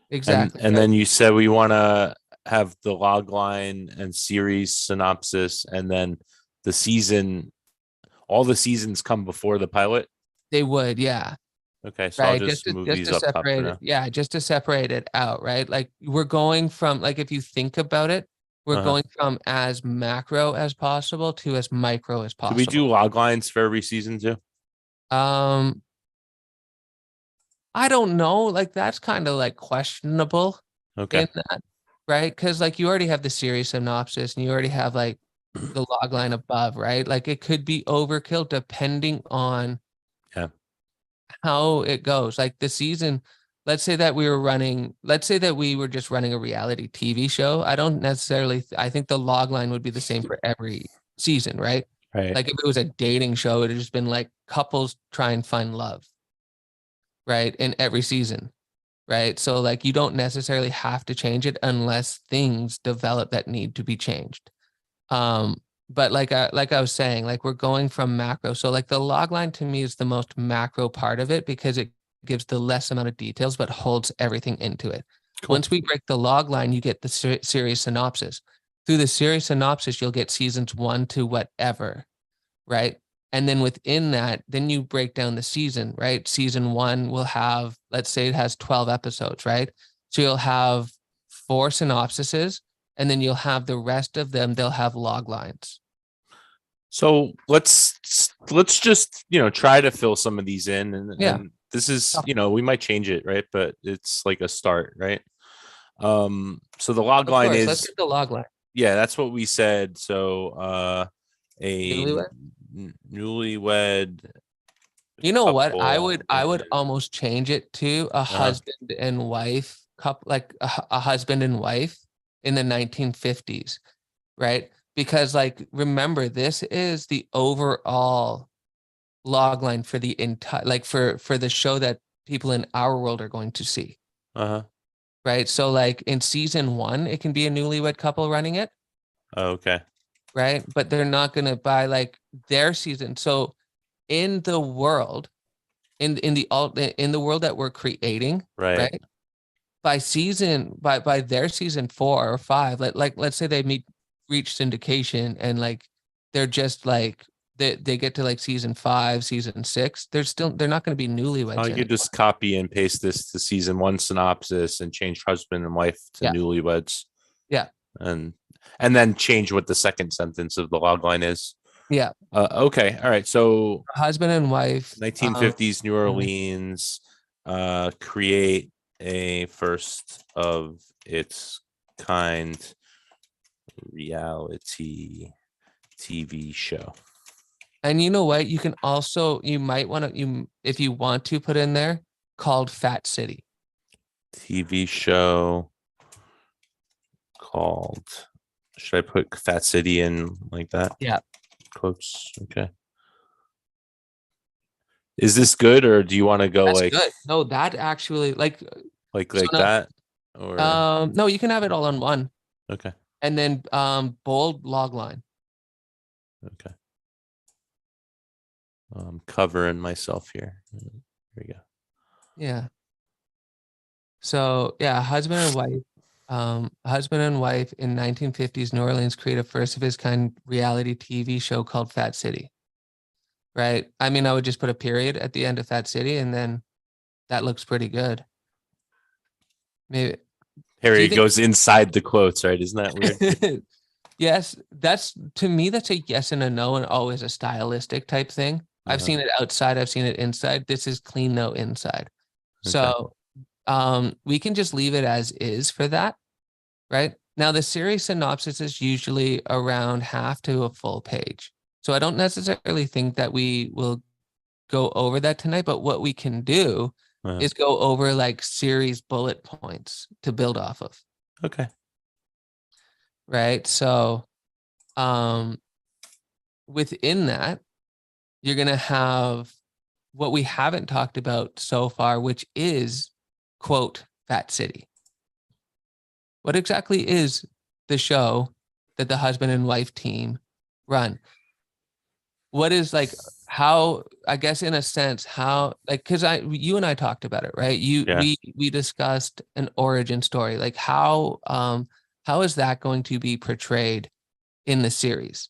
exactly. And Right. then you said we want to have the log line and series synopsis, and then the season. All the seasons come before the pilot. They would, yeah. Okay, so I'll Right. just move Just these to up top for separate it. now. Yeah, just to separate it out, right? Like we're going from, like, if you think about it, we're Uh-huh. going from as macro as possible to as micro as Do we do possible. log lines for every season too? Um, I don't know. Like that's kind of like questionable Okay. in that, right? Because like you already have the series synopsis and you already have like the log line above, right? Like it could be overkill depending on Yeah. how it goes. Like the season, let's say that we were just running a reality TV show. I don't necessarily, I think the log line would be the same for every season, right? Right. Like if it was a dating show, it'd just been like couples try and find love, right? In every season, right? So like you don't necessarily have to change it unless things develop that need to be changed. But like I was saying, like we're going from macro. So like the log line to me is the most macro part of it because it gives the less amount of details but holds everything into it. Cool. Once we break the log line, you get the series synopsis. Through the series synopsis, you'll get seasons 1 to whatever, right? And then within that, then you break down the season, right? Season 1 will have, let's say it has 12 episodes, right? So you'll have 4 synopsises, and then you'll have the rest of them, they'll have log lines. So let's just try to fill some of these in, Yeah. and this is we might change it, right? But it's like a start, right? So the log Of line course, let's is, get the log line. yeah, that's what we said. So a Newlywed. newlywed You know what? couple I would in- almost change it to a uh-huh. husband and wife couple, like a husband and wife in the 1950s, right? Because like remember, this is the overall log line for the entire, like for the show that people in our world are going to see, Uh-huh. right? So like in season 1, it can be a newlywed couple running it, Oh, okay. right? But they're not going to buy like their season. So in the world, in the world that we're creating, Right. right? By their season 4 or 5, let's say they reach syndication and like they're just like they get to like season 5, season 6, they're not going to be newlyweds I anymore. could just copy and paste this to season 1 synopsis and change husband and wife to Yeah. newlyweds. Yeah. And then change what the second sentence of the log line is. Yeah. Okay. All right. So Husband and wife. 1950s New Orleans, create a first of its kind reality TV show. And you know what? You can also, you might want to, if you want to put in there, called Fat City. TV show called, should I put Fat City in like that? Yeah. Quotes. Okay. Is this good, or do you want to go That's like good. No, that actually like so no, that? Or no, you can have it all on one. okay. And then bold log line. Okay. I'm covering myself here. Here we go. Yeah. So yeah, husband and wife in 1950s New Orleans create a first of its kind reality TV show called Fat City. Right. I mean, I would just put a period at the end of Fat City, and then that looks pretty good. Maybe Harry goes inside the quotes, right? Isn't that weird? Yes, that's, to me, that's a yes and a no, and always a stylistic type thing. I've seen it outside, I've seen it inside. This is clean though inside. Okay. So we can just leave it as is for that, right? Now the series synopsis is usually around half to a full page. So I don't necessarily think that we will go over that tonight, but what we can do is go over like series bullet points to build off of. Okay. Right. So within that, you're going to have what we haven't talked about so far, which is quote, Fat City. What exactly is the show that the husband and wife team run? What is like how, I guess in a sense, how, like, because you and I talked about it, right? Yeah. We discussed an origin story. Like how is that going to be portrayed in the series?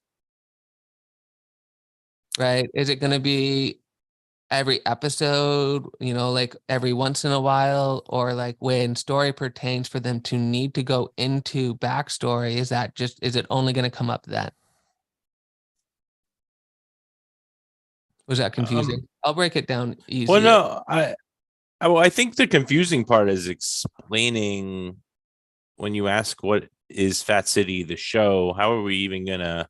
Right? Is it going to be every episode, like every once in a while, or like when story pertains for them to need to go into backstory? Is it only going to come up then? Was that confusing? I'll break it down Well, easier. no, I think the confusing part is explaining when you ask what is Fat City the show. How are we even gonna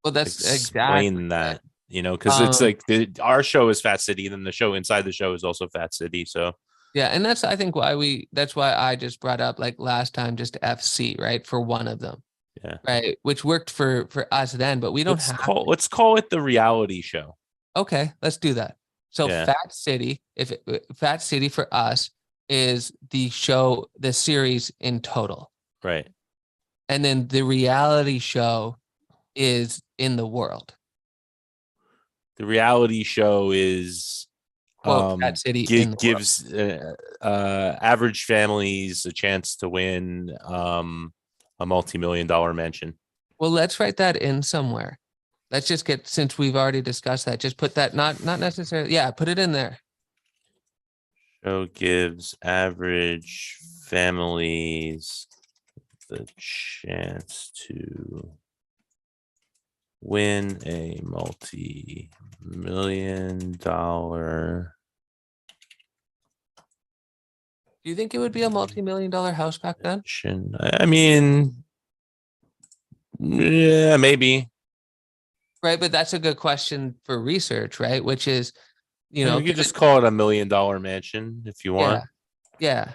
Well, that's exactly explain it. that? Because it's Um, like our show is Fat City, then the show inside the show is also Fat City. So yeah, and I think that's why I just brought up like last time just FC, right? For one of them, yeah, right? Which worked for us then, but we don't have to. let's call it the reality show. Okay, let's do that. So Yeah, Fat City for us is the show, the series in total. right. And then the reality show is in the world. The reality show is Quote, Fat City in the world. gives average families a chance to win a multi-million-dollar mansion. Well, let's write that in somewhere. Let's just get, since we've already discussed that, just put that, not necessarily, yeah, put it in there. Show gives average families the chance to win a multi-million-dollar. Do you think it would be a multi-million-dollar house back then? I mean, yeah, maybe. Right, but that's a good question for research, right? Which is, You could just call it a $1 million mansion if you yeah, want. yeah.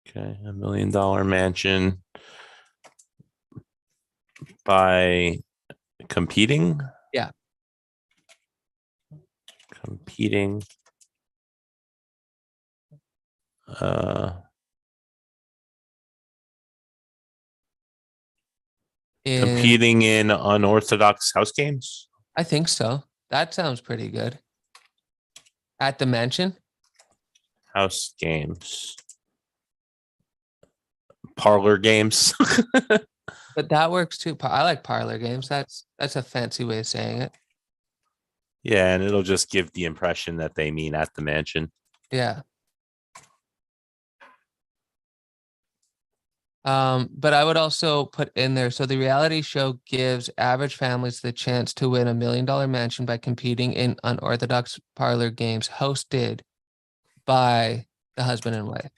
Okay, $1 million mansion by competing. Yeah. Competing. Competing in unorthodox house games. I think so. That sounds pretty good. At the mansion? House games. Parlor games. But that works too. I like parlor games. That's a fancy way of saying it. Yeah, and it'll just give the impression that they mean at the mansion. Yeah. But I would also put in there, so the reality show gives average families the chance to win $1 million mansion by competing in unorthodox parlor games hosted by the husband and wife.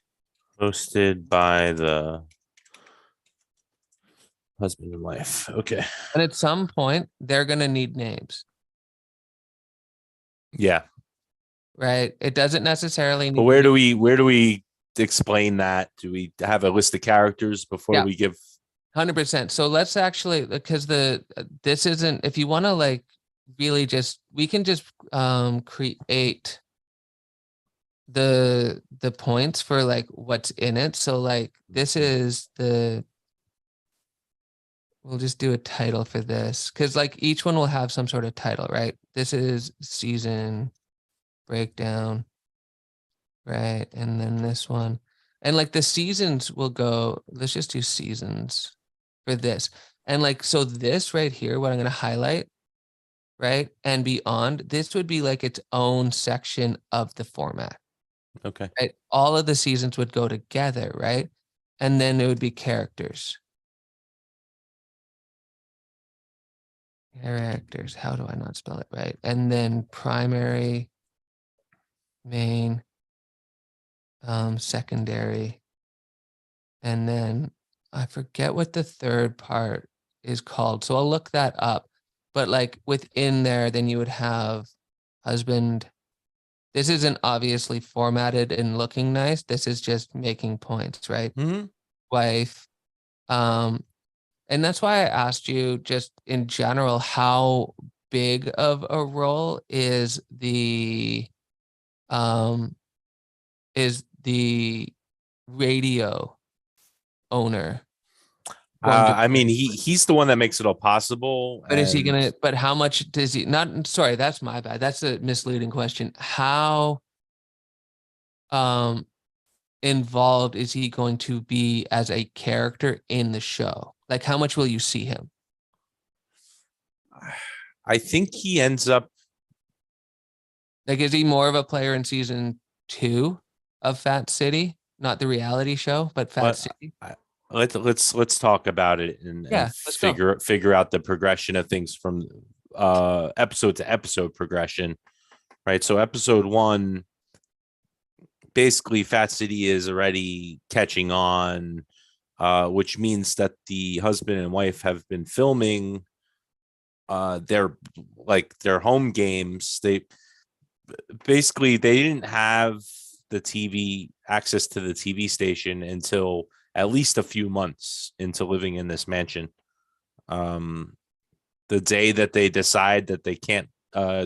Hosted by the husband and wife. Okay. And at some point, they're gonna need names, Yeah. right? It doesn't necessarily But need where do we explain that? Do we have a list of characters before yeah, we give 100%. So let's actually, because this isn't, if you want to like really just, we can just create the points for like what's in it. So like this is we'll just do a title for this because like each one will have some sort of title, right? This is season breakdown, right? And then this one, and like the seasons will go, let's just do seasons for this. And like, so this right here, what I'm going to highlight, right? And beyond, this would be like its own section of the format. Okay. Right? All of the seasons would go together, right? And then it would be characters. Characters. How do I not spell it right? And then primary, main, secondary, and then I forget what the third part is called. So I'll look that up. But like within there, then you would have husband. This isn't obviously formatted and looking nice. This is just making points, right? Mm-hmm. Wife. And that's why I asked you just in general, how big of a role is the radio owner going to I mean, he's the one that makes it all possible. but is he And gonna but how much does he not sorry, that's my bad. That's a misleading question. How um involved is he going to be as a character in the show? Like how much will you see him? I think he ends up. Like is he more of a player in season 2 of Fat City? Not the reality show, but Fat Let, City. let's talk about it and Yeah, let's go. figure out the progression of things from episode to episode progression, right? So episode 1, basically Fat City is already catching on, which means that the husband and wife have been filming their home games. They didn't have the TV access to the TV station until at least a few months into living in this mansion. The day that they decide that they can't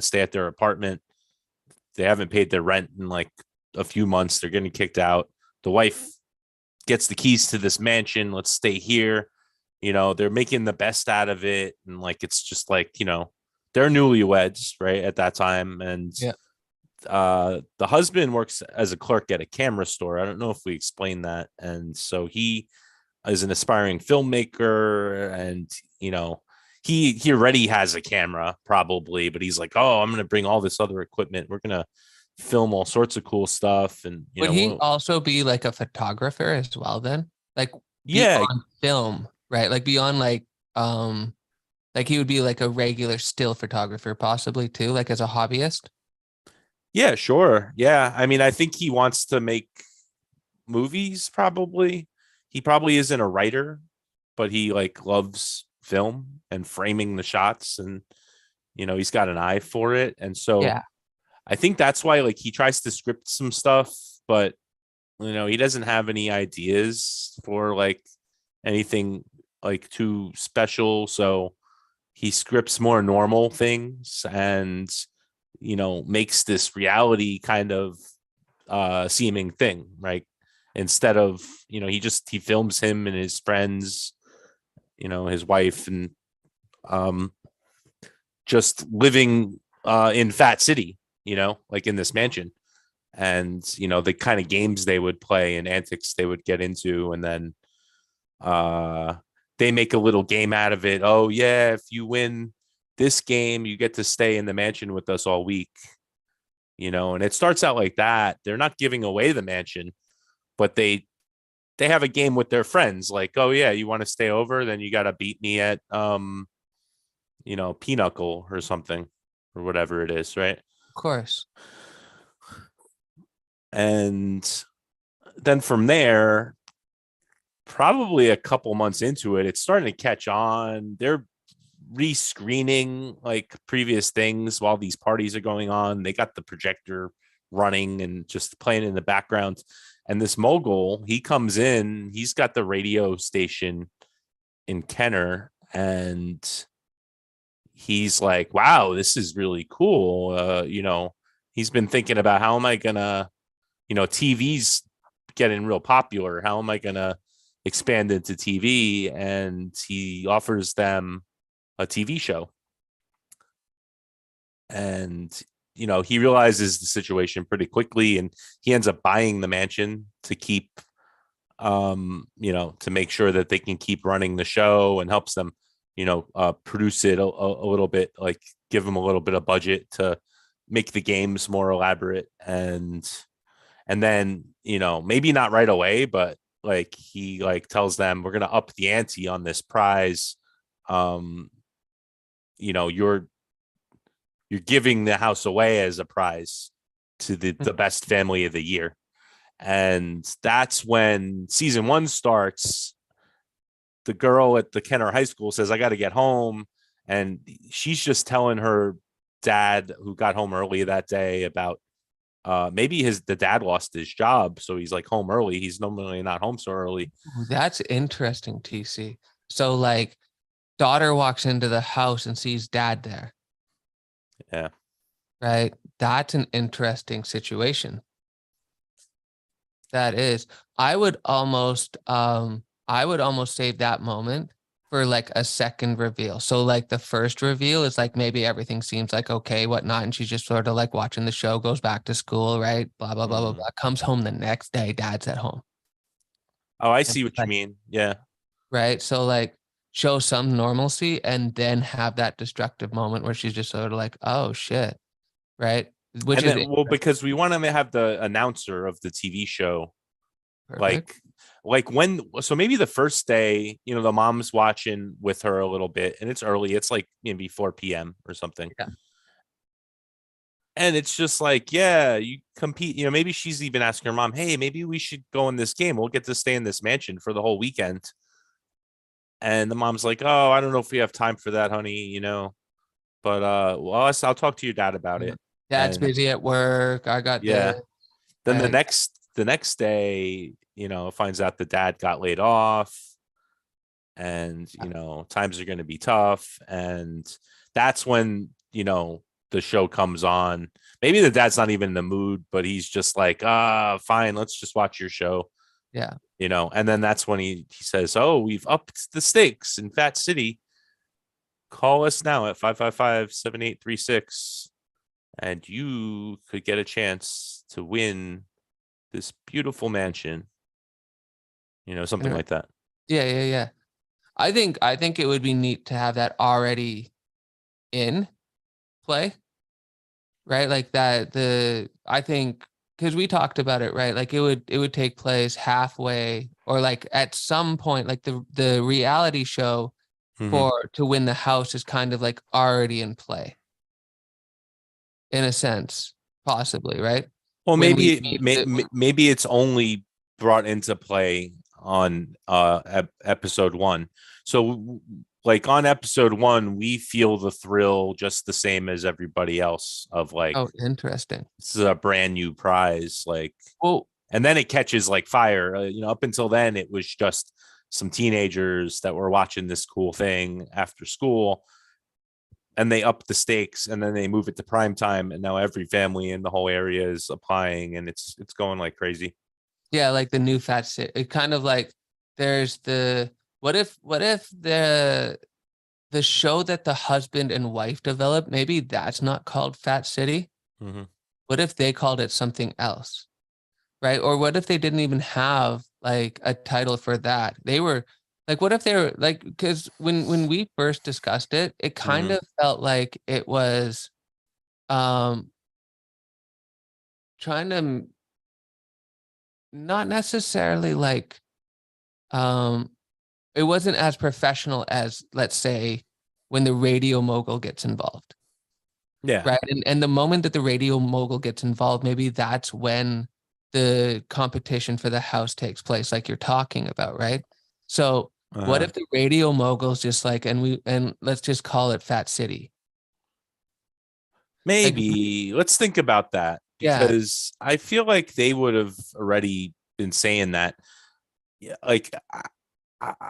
stay at their apartment, they haven't paid their rent in like a few months. They're getting kicked out. The wife gets the keys to this mansion. Let's stay here. They're making the best out of it. And like, it's just like, they're newlyweds, right? At that time. And Yeah. the husband works as a clerk at a camera store. I don't know if we explained that. And so he is an aspiring filmmaker, and he already has a camera probably, but he's like, oh, I'm gonna bring all this other equipment. We're gonna film all sorts of cool stuff. And Would he also be like a photographer as well then? Like yeah, beyond film, right? Like beyond like he would be like a regular still photographer possibly too, like as a hobbyist. yeah, sure. Yeah. I mean, I think he wants to make movies probably. He probably isn't a writer, but he like loves film and framing the shots, and he's got an eye for it. And so Yeah. I think that's why like he tries to script some stuff, but he doesn't have any ideas for like anything like too special. So he scripts more normal things and makes this reality kind of seeming thing, right? Instead of he films him and his friends, his wife, and just living in Fat City, like in this mansion, and the kind of games they would play and antics they would get into. And then they make a little game out of it. Oh yeah, if you win this game, you get to stay in the mansion with us all week. And it starts out like that. They're not giving away the mansion, but they have a game with their friends. Like, oh yeah, you want to stay over? Then you got to beat me at Pinochle or something, or whatever it is, right? Of course. And then from there, probably a couple months into it, it's starting to catch on. They're rescreening like previous things while these parties are going on. They got the projector running and just playing in the background. And this mogul, he comes in, he's got the radio station in Kenner, and he's like, wow, this is really cool. He's been thinking about how am I gonna, TV's getting real popular. How am I gonna expand into TV? And he offers them a TV show. And he realizes the situation pretty quickly, and he ends up buying the mansion to keep to make sure that they can keep running the show, and helps them produce it a little bit, like give them a little bit of budget to make the games more elaborate. And then maybe not right away, but like he like tells them, we're gonna up the ante on this prize. You're giving the house away as a prize to the best family of the year. And that's when season 1 starts. The girl at the Kenner High School says, I got to get home. And she's just telling her dad, who got home early that day, about maybe the dad lost his job. So he's like home early. He's normally not home so early. Ooh, that's interesting, TC. So like daughter walks into the house and sees dad there. Yeah. Right. That's an interesting situation. That is, I would almost save that moment for like a second reveal. So like the first reveal is like maybe everything seems like okay, whatnot, and she's just sort of like watching the show, goes back to school, right? Blah blah blah blah Mhm. blah. Comes home the next day, dad's at home. Oh, I And see what you like, mean. Yeah. right. So like show some normalcy and then have that destructive moment where she's just sort of like, oh shit, right? Which And is then, well, because we want to have the announcer of the TV show, perfect. like, when, so maybe the first day, the mom's watching with her a little bit, and it's early. It's like maybe 4 p.m. or something. Yeah. And it's just like, yeah, you compete. Maybe she's even asking her mom, hey, maybe we should go in this game. We'll get to stay in this mansion for the whole weekend. And the mom's like, oh, I don't know if we have time for that, honey, but well, I'll talk to your dad about Yeah. it. Dad's And busy at work. I got yeah, this. then the Right. next day, finds out the dad got laid off, and times are going to be tough, and that's when the show comes on. Maybe the dad's not even in the mood, but he's just like, fine, let's just watch your show. Yeah. And then that's when he says, oh, we've upped the stakes in Fat City. Call us now at 555-7836, and you could get a chance to win this beautiful mansion, something Anyway, like that. yeah, yeah, yeah. I think it would be neat to have that already in play, right? Like that I think because we talked about it, right? Like it would take place halfway or like at some point, like the reality show Mm-hmm. for to win the house is kind of like already in play in a sense, possibly, right? Well, When we maybe meet maybe it's only brought into play on episode one. So like on episode one, we feel the thrill just the same as everybody else of like, oh, interesting. this is a brand new prize, like, Well, and then it catches like fire. Up until then it was just some teenagers that were watching this cool thing after school, and they up the stakes, and then they move it to prime time, and now every family in the whole area is applying, and it's going like crazy. yeah, like the new fat city. It kind of like there's the what if the show that the husband and wife developed, maybe that's not called Fat City. Mm-hmm. What if they called it something else? Right? Or what if they didn't even have like a title for that? They were like, what if they were like, because when we first discussed it, it kind Mm-hmm. of felt like it was um trying to not necessarily like um it wasn't as professional as, let's say, when the radio mogul gets involved, Yeah. right? And the moment that the radio mogul gets involved, maybe that's when the competition for the house takes place, like you're talking about, right? So what Uh-huh. if the radio mogul's just like, and let's just call it Fat City? Like, Maybe let's think about that, yeah. because I feel like they would have already been saying that. Yeah, like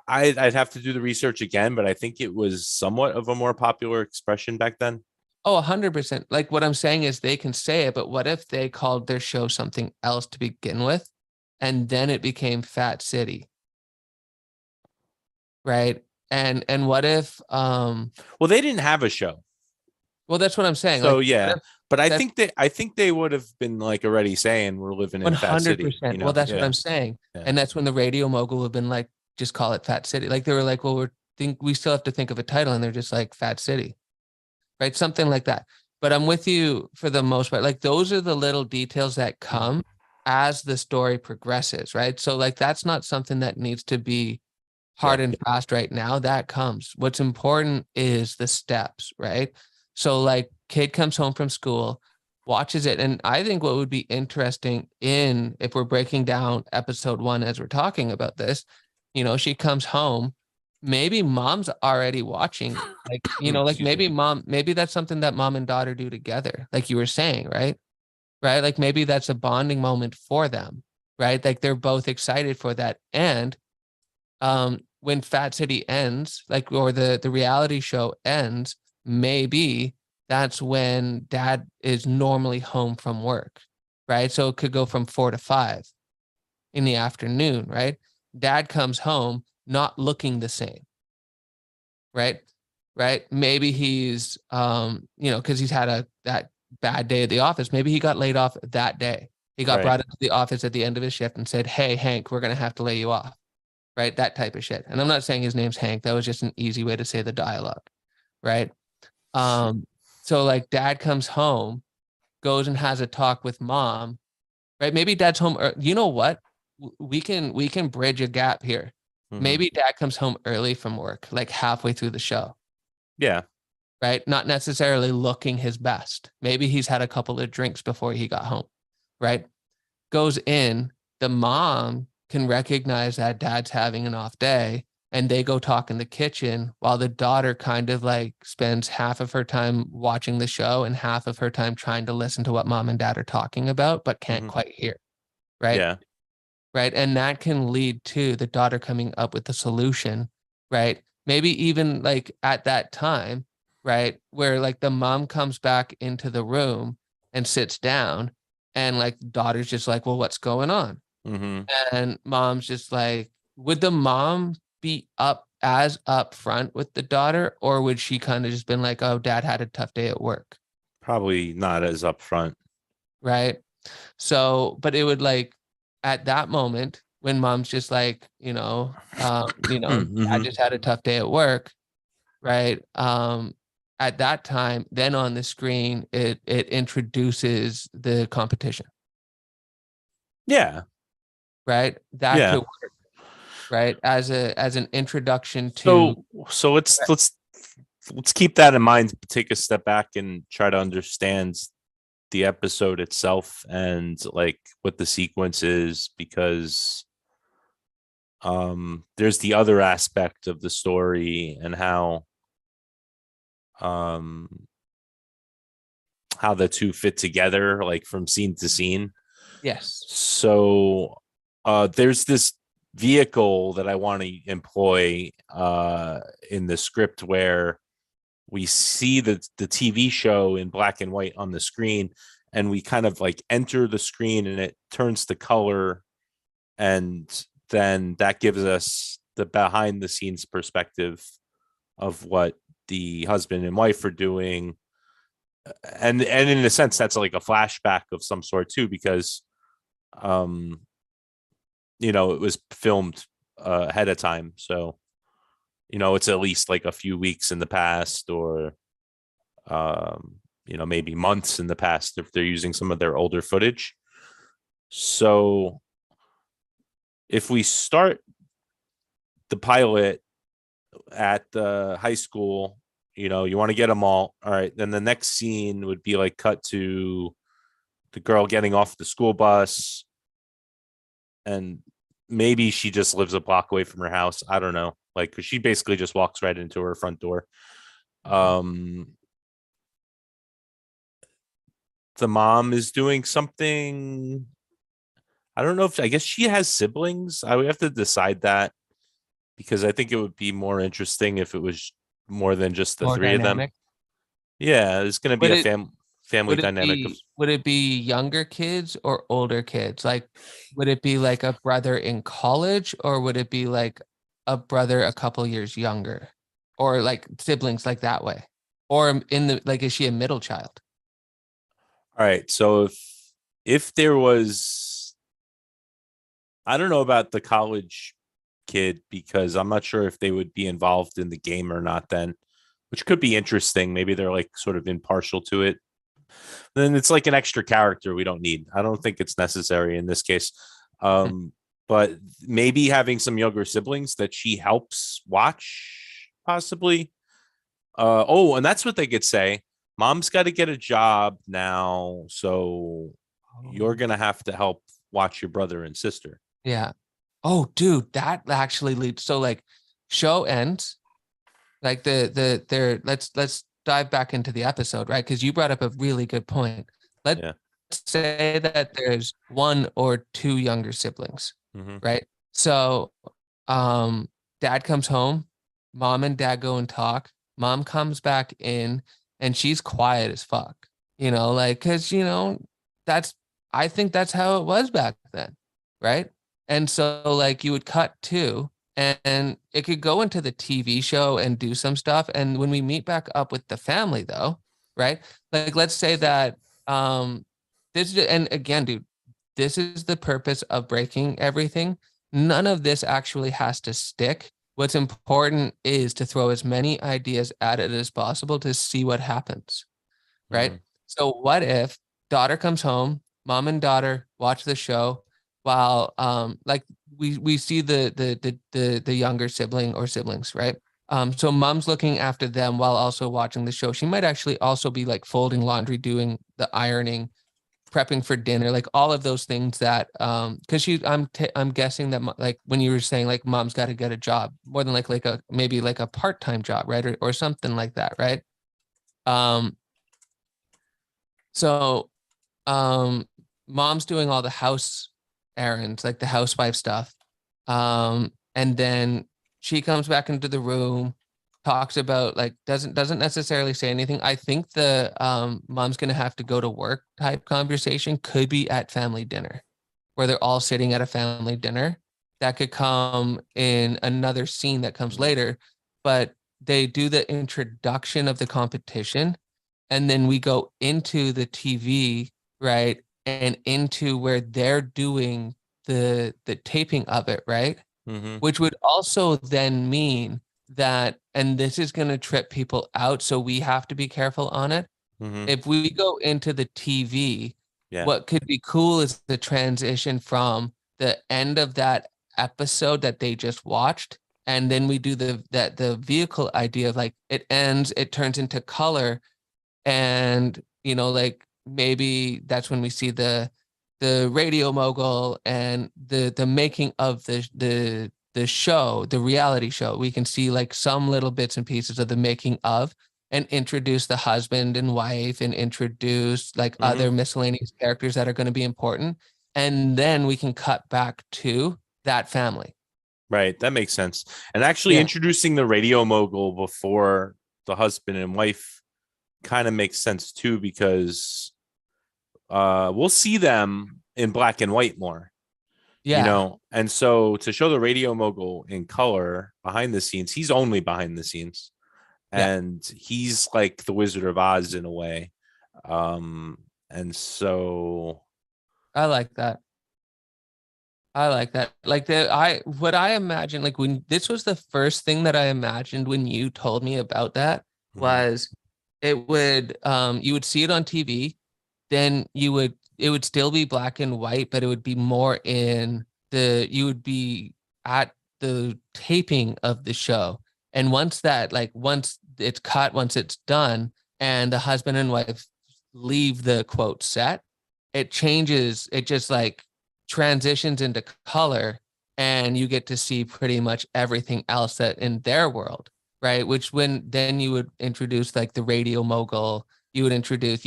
I'd have to do the research again, but I think it was somewhat of a more popular expression back then. Oh, 100%. Like what I'm saying is they can say it, but what if they called their show something else to begin with, and then it became Fat City, right? And what if Well, they didn't have a show, well that's what I'm saying. so Like what yeah. if But I that's think they would have been like already saying we're living in Fat City. 100%. Well, that's what Yeah, I'm saying. yeah. And that's when the radio mogul would have been like, just call it Fat City. Like they were like, well, we still have to think of a title, and they're just like Fat City, right? Something like that. But I'm with you for the most part. Like those are the little details that come as the story progresses, right? So like that's not something that needs to be hard Yeah. and fast right now. That comes. What's important is the steps, right? So like kid comes home from school, watches it. And I think what would be interesting in if we're breaking down episode one as we're talking about this, she comes home, maybe mom's already watching. Like, like Excuse me. maybe that's something that mom and daughter do together, like you were saying, right? Right. Like maybe that's a bonding moment for them, right? Like they're both excited for that. And when Fat City ends, like or the reality show ends, maybe that's when dad is normally home from work, right? So it could go from 4 to 5, in the afternoon, right? Dad comes home not looking the same, right? Right. Maybe he's, because he's had that bad day at the office. Maybe he got laid off that day. He got Right. brought into the office at the end of his shift and said, "Hey, Hank, we're going to have to lay you off." Right. That type of shit. And I'm not saying his name's Hank. That was just an easy way to say the dialogue. Right. So like dad comes home, goes and has a talk with mom, right? Maybe dad's home. You know what? We can bridge a gap here. Mhm. Maybe dad comes home early from work, like halfway through the show, Yeah. right? Not necessarily looking his best. Maybe he's had a couple of drinks before he got home, right? Goes in, the mom can recognize that dad's having an off day, and they go talk in the kitchen while the daughter kind of like spends half of her time watching the show and half of her time trying to listen to what mom and dad are talking about, but can't Mhm. quite hear. Right. Yeah. Right. And that can lead to the daughter coming up with the solution. Right. Maybe even like at that time, right, where like the mom comes back into the room and sits down, and like daughter's just like, well, what's going on? Mhm. And mom's just like, would the mom be as upfront with the daughter, or would she kind of just been like, oh, dad had a tough day at work? Probably not as upfront. Right. So, but it would like at that moment when mom's just like, dad Mhm. just had a tough day at work, right? At that time, then on the screen, it introduces the competition, Yeah. right? That Yeah. could work, right? As an introduction to So let's keep that in mind. Take a step back and try to understand the episode itself and like what the sequence is, because there's the other aspect of the story and um how the two fit together, like from scene to scene. yes. So there's this vehicle that I want to employ in the script where we see the TV show in black and white on the screen, and we kind of like enter the screen and it turns to color, and then that gives us the behind the scenes perspective of what the husband and wife are doing. And in a sense that's like a flashback of some sort too, because um it was filmed ahead of time, so it's at least like a few weeks in the past, or um maybe months in the past if they're using some of their older footage. So if we start the pilot at the high school, you want to get them all right, then the next scene would be like cut to the girl getting off the school bus, and maybe she just lives a block away from her house. I don't know. Like, 'cause she basically just walks right into her front door. Um, the mom is doing something. I don't know if I guess she has siblings. I would have to decide that, because I think it would be more interesting if it was more than just the More three of them. dynamic. Yeah, it's going to be Would a it family dynamic of. would it be younger kids or older kids? Like, would it be like a brother in college, or would it be like a brother a couple years younger, or like siblings like that way? Or in the like, is she a middle child? All right, so if there was, I don't know about the college kid, because I'm not sure if they would be involved in the game or not then, which could be interesting. Maybe they're like sort of impartial to it. Then it's like an extra character we don't need. I don't think it's necessary in this case. But maybe having some younger siblings that she helps watch, possibly. Oh, and that's what they could say. Mom's got to get a job now, so you're gonna have to help watch your brother and sister. Yeah. Oh, dude, that actually leads. So like, show ends. Like there. Let's dive back into the episode, right? Because you brought up a really good point. Let's Yeah. say that there's one or two younger siblings, Mm-hmm. right? So, um, dad comes home, mom and dad go and talk. Mom comes back in, and she's quiet as fuck. Like, cause that's I think that's how it was back then, right? And so like you would cut to, and it could go into the TV show and do some stuff. And when we meet back up with the family though, right? Like let's say that this is, and again, dude, this is the purpose of breaking everything. None of this actually has to stick. What's important is to throw as many ideas at it as possible to see what happens, right? Mhm. So what if daughter comes home, mom and daughter watch the show while like we see the younger sibling or siblings, right? So mom's looking after them while also watching the show. She might actually also be like folding laundry, doing the ironing, prepping for dinner, like all of those things that because I'm guessing that like when you were saying like mom's got to get a job, more than like a maybe like a part-time job, right? Or something like that, right? Um so um mom's doing all the house errands, like the housewife stuff. And then she comes back into the room, talks about like doesn't necessarily say anything. I think the mom's gonna have to go to work type conversation could be at family dinner, where they're all sitting at a family dinner. That could come in another scene that comes later, but they do the introduction of the competition, and then we go into the TV, right? And into where they're doing the taping of it, right? Mhm. Which would also then mean that, and this is going to trip people out, so we have to be careful on it. Mhm. If we go into the TV, Yeah. what could be cool is the transition from the end of that episode that they just watched, and then we do the vehicle idea of like it ends, it turns into color, and like maybe that's when we see the radio mogul and the making of the show, the reality show. We can see like some little bits and pieces of the making of, and introduce the husband and wife, and introduce like Mhm. other miscellaneous characters that are going to be important, and then we can cut back to that family. Right. That makes sense. And actually Yeah. introducing the radio mogul before the husband and wife kind of makes sense too, because we'll see them in black and white more, Yeah. and so to show the radio mogul in color behind the scenes, he's only behind the scenes, Yeah. and he's like the Wizard of Oz in a way. And so I like that. I like that. Like what I imagine, like when this was the first thing that I imagined when you told me about that, mhm, was it would you would see it on TV, then it would still be black and white, but it would be more in you would be at the taping of the show. And once it's cut, once it's done, and the husband and wife leave the quote set, it changes, it just like transitions into color, and you get to see pretty much everything else that in their world, right? Which when then you would introduce like the radio mogul, you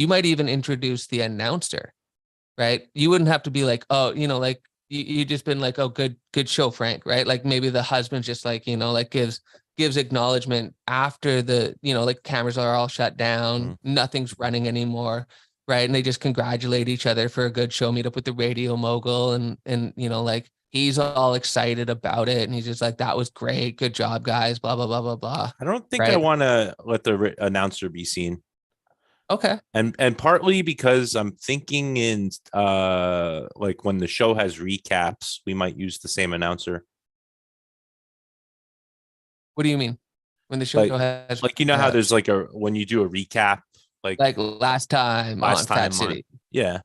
might even introduce the announcer, right? You wouldn't have to be like, oh, like you just been like, oh, good show, Frank, right? Like maybe the husband's just like, like gives acknowledgement after like cameras are all shut mhm. down, nothing's running anymore, right? And they just congratulate each other for a good show, meet up with the radio mogul, and like he's all excited about it, and he's just like, that was great, good job, guys, blah blah blah blah blah, I don't think I right? want to let the announcer be seen, Okay. and partly because I'm thinking in like when the show has recaps, we might use the same announcer. What do you mean when the show like has like how there's like a when you do a recap, like like last time last on Fat time on, City? yeah,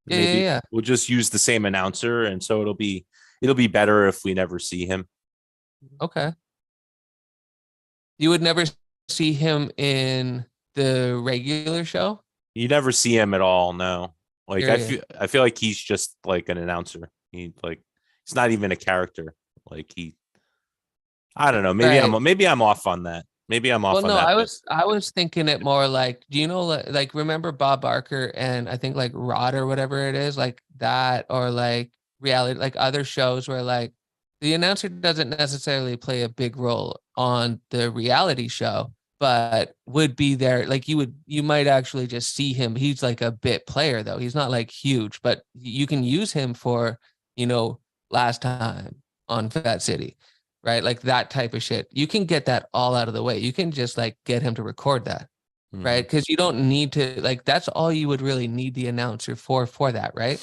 Yeah, yeah, maybe yeah. we'll just use the same announcer, and so it'll be better if we never see him. Okay. You would never see him in the regular show? You never see him at all. No, like Period. I feel like he's just like an announcer. He's not even a character. Like I don't know. Right. Maybe I'm off on that. Maybe I'm Well, off on no, that, I but was I was thinking it more like, do you know like remember Bob Barker and I think like Rod or whatever it is, like that, or like reality, like other shows where like the announcer doesn't necessarily play a big role on the reality show, but would be there. Like you might actually just see him. He's like a bit player though. He's not like huge, but you can use him for, you know, last time on Fat City, right? Like that type of shit. You can get that all out of the way. You can just like get him to record that, right? Because you don't need to, like, that's all you would really need the announcer for that, right?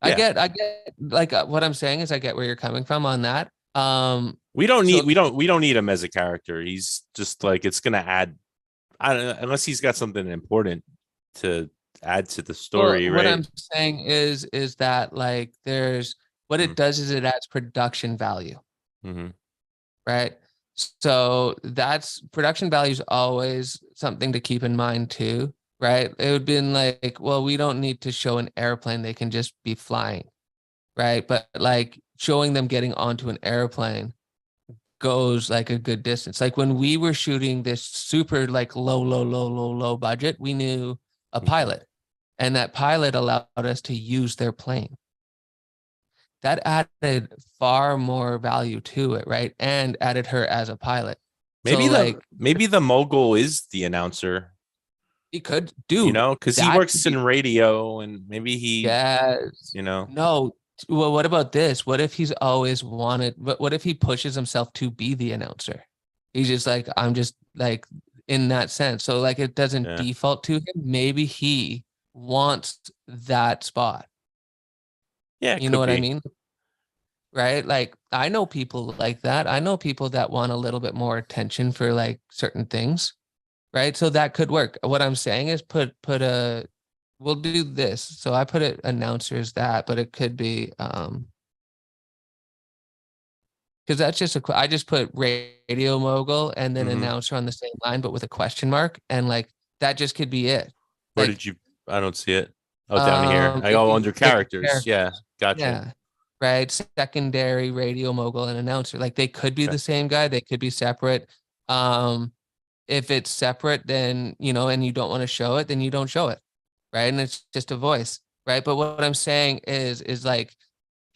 Yeah. I get like what I'm saying is I get where you're coming from on that. We don't So need we don't need him as a character. He's just like, it's gonna add, I don't know, unless he's got something important to add to the well, story, what right? I'm saying is that like there's what it does is it adds production value, Mm-hmm. right? So that's production value is always something to keep in mind too, right? It would be like, well, we don't need to show an airplane; they can just be flying, right? But like showing them getting onto an airplane goes like a good distance. Like when we were shooting this super like low budget, we knew a pilot, and that pilot allowed us to use their plane. That added far more value to it, right? And added her as a pilot. So like Maybe the mogul is the announcer, he could, you dude, know, because he that could works be, in radio, and maybe he, yes. you know, No. Well, what about this? What if he's always wanted, what if he pushes himself to be the announcer? He's just like, I'm just like in that sense. So like it doesn't yeah, default to him. Maybe he wants that spot. yeah, it You know could what I be. mean? Right? Like I know people like that. I know people that want a little bit more attention for like certain things, right? So that could work. What I'm saying is put a we'll do this. So I put it announcers that, but it could be because that's just I just put radio mogul and then Mm-hmm. announcer on the same line, but with a question mark, and like that just could be it. Where Like did you? I don't see it. Oh, down here. I if go you under look at characters. Yeah, characters, gotcha. yeah, right. Secondary radio mogul and announcer, like they could be Okay. the same guy, they could be separate. Um, if it's separate, then and you don't want to show it, then you don't show it, right? And it's just a voice, right? But what I'm saying is like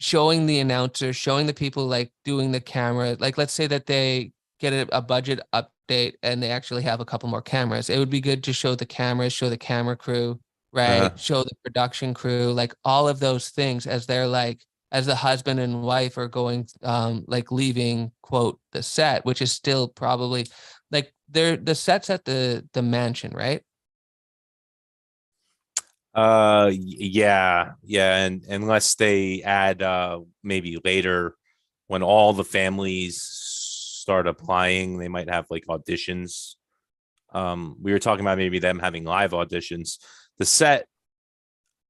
showing the announcer, showing the people like doing the camera. Like, let's say that they get a budget update and they actually have a couple more cameras. It would be good to show the cameras, show the camera crew, Uh-huh. right? Show the production crew, like all of those things as they're like, as the husband and wife are going, like leaving, quote, the set, which is still probably like they're the sets at the mansion, right? Yeah, yeah, and unless they add maybe later when all the families start applying, they might have like auditions. We were talking about maybe them having live auditions. The set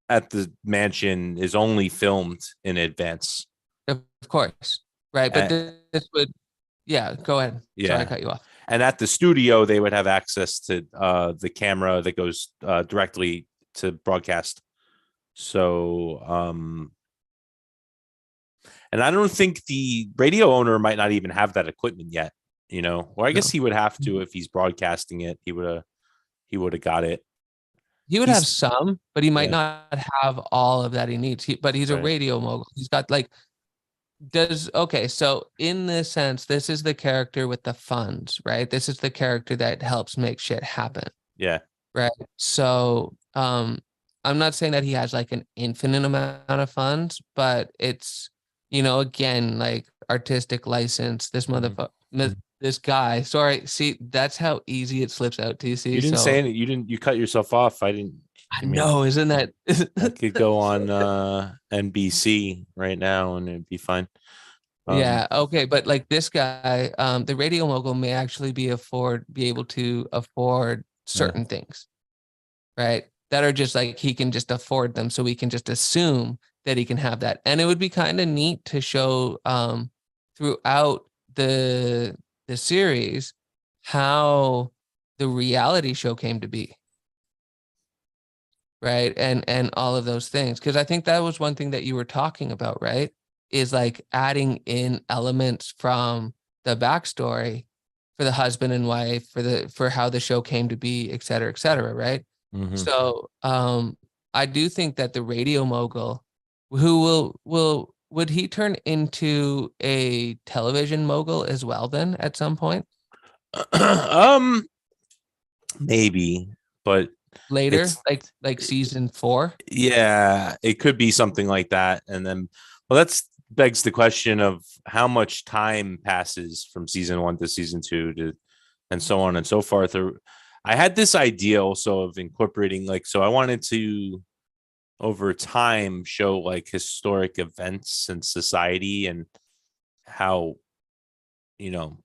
at the mansion is only filmed in advance. Of course, right? But Uh, this would, yeah, go ahead. Sorry, I yeah. cut you off. And at the studio, they would have access to the camera that goes directly to broadcast. So, and I don't think the radio owner might not even have that equipment yet, you know, or I guess No. he would have to if he's broadcasting it. He would have got it. He would have He's some, but he might yeah, not have all of that he needs. But he's a right. radio mogul. He's got like, okay, so in this sense, this is the character with the funds, right? This is the character that helps make shit happen, Yeah. right? So, I'm not saying that he has like an infinite amount of funds, but it's, again, like artistic license, this Mhm. motherfucker, this guy, sorry, see, that's how easy it slips out to you, see? You didn't say So any, you cut yourself off. I didn't, I I mean, know, isn't that I could go so on NBC right now and it'd be fine. Um, yeah, okay, but like this guy, the radio mogul may actually be able to afford uh, certain things, right? That are just like he can just afford them, so we can just assume that he can have that. And it would be kind of neat to show throughout the series how the reality show came to be, right? And all of those things. Because I think that was one thing that you were talking about, right? Is like adding in elements from the backstory for the husband and wife, for how the show came to be, et cetera, right? mhm. So I do think that the radio mogul, who would he turn into a television mogul as well then at some point um, maybe, but later, it's like season 4? yeah, it could be something like that. And then, Well, that's begs the question of how much time passes from season one to season two to, and so on and so forth. Or I had this idea also of incorporating, like, so I wanted to over time show like historic events in society and how, you know,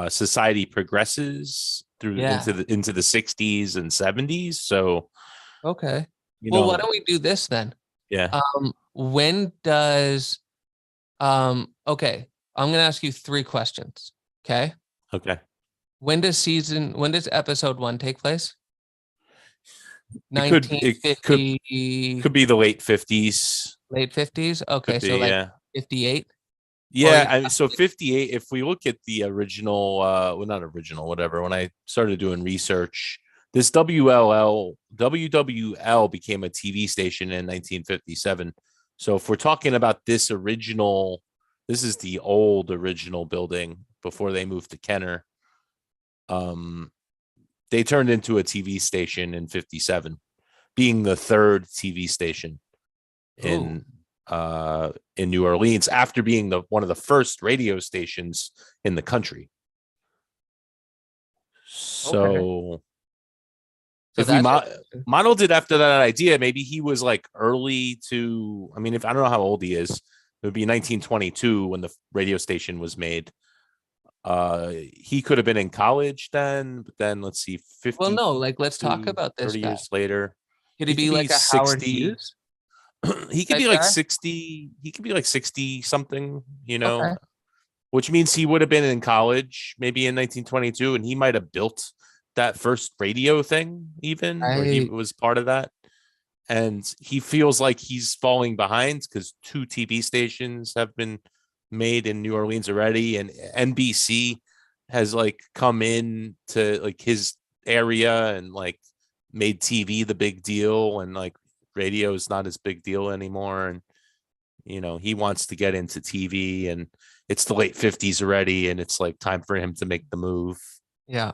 society progresses through Yeah. into the 60s and 70s. So, Okay. you Well, why know, don't we do this then? yeah. When does okay, I'm gonna ask you three questions. Okay. Okay. When does episode one take place? It could 1950, could be the late 50s. late 50s. Could Okay, so be, like yeah. 58 or Yeah, I mean, so 58, if we look at the original, well, not original, whatever, when I started doing research, this WWL became a TV station in 1957. So if we're talking about this original, this is the old original building before they moved to Kenner. Um, they turned into a TV station in 57, being the third TV station oh, in New Orleans after being the one of the first radio stations in the country. okay. So So if we that's interesting. modeled it after that idea, maybe he was like early to. I mean, if I don't know how old he is, it would be 1922 when the radio station was made. He could have been in college then, but then let's see, Well, no, like let's talk 52, about this 30 guy. years later, Could he he could be be like a Howard 60. Hughes He could type be like guy? 60. He could be like 60 something, you know, Okay. which means he would have been in college maybe in 1922, and he might have built that first radio thing even, or he I was part of that. And he feels like he's falling behind because two TV stations have been made in New Orleans already, and NBC has like come in to like his area and like made TV the big deal, and like radio is not as big deal anymore. And he wants to get into TV, and it's the late 50s already, and it's like time for him to make the move. yeah.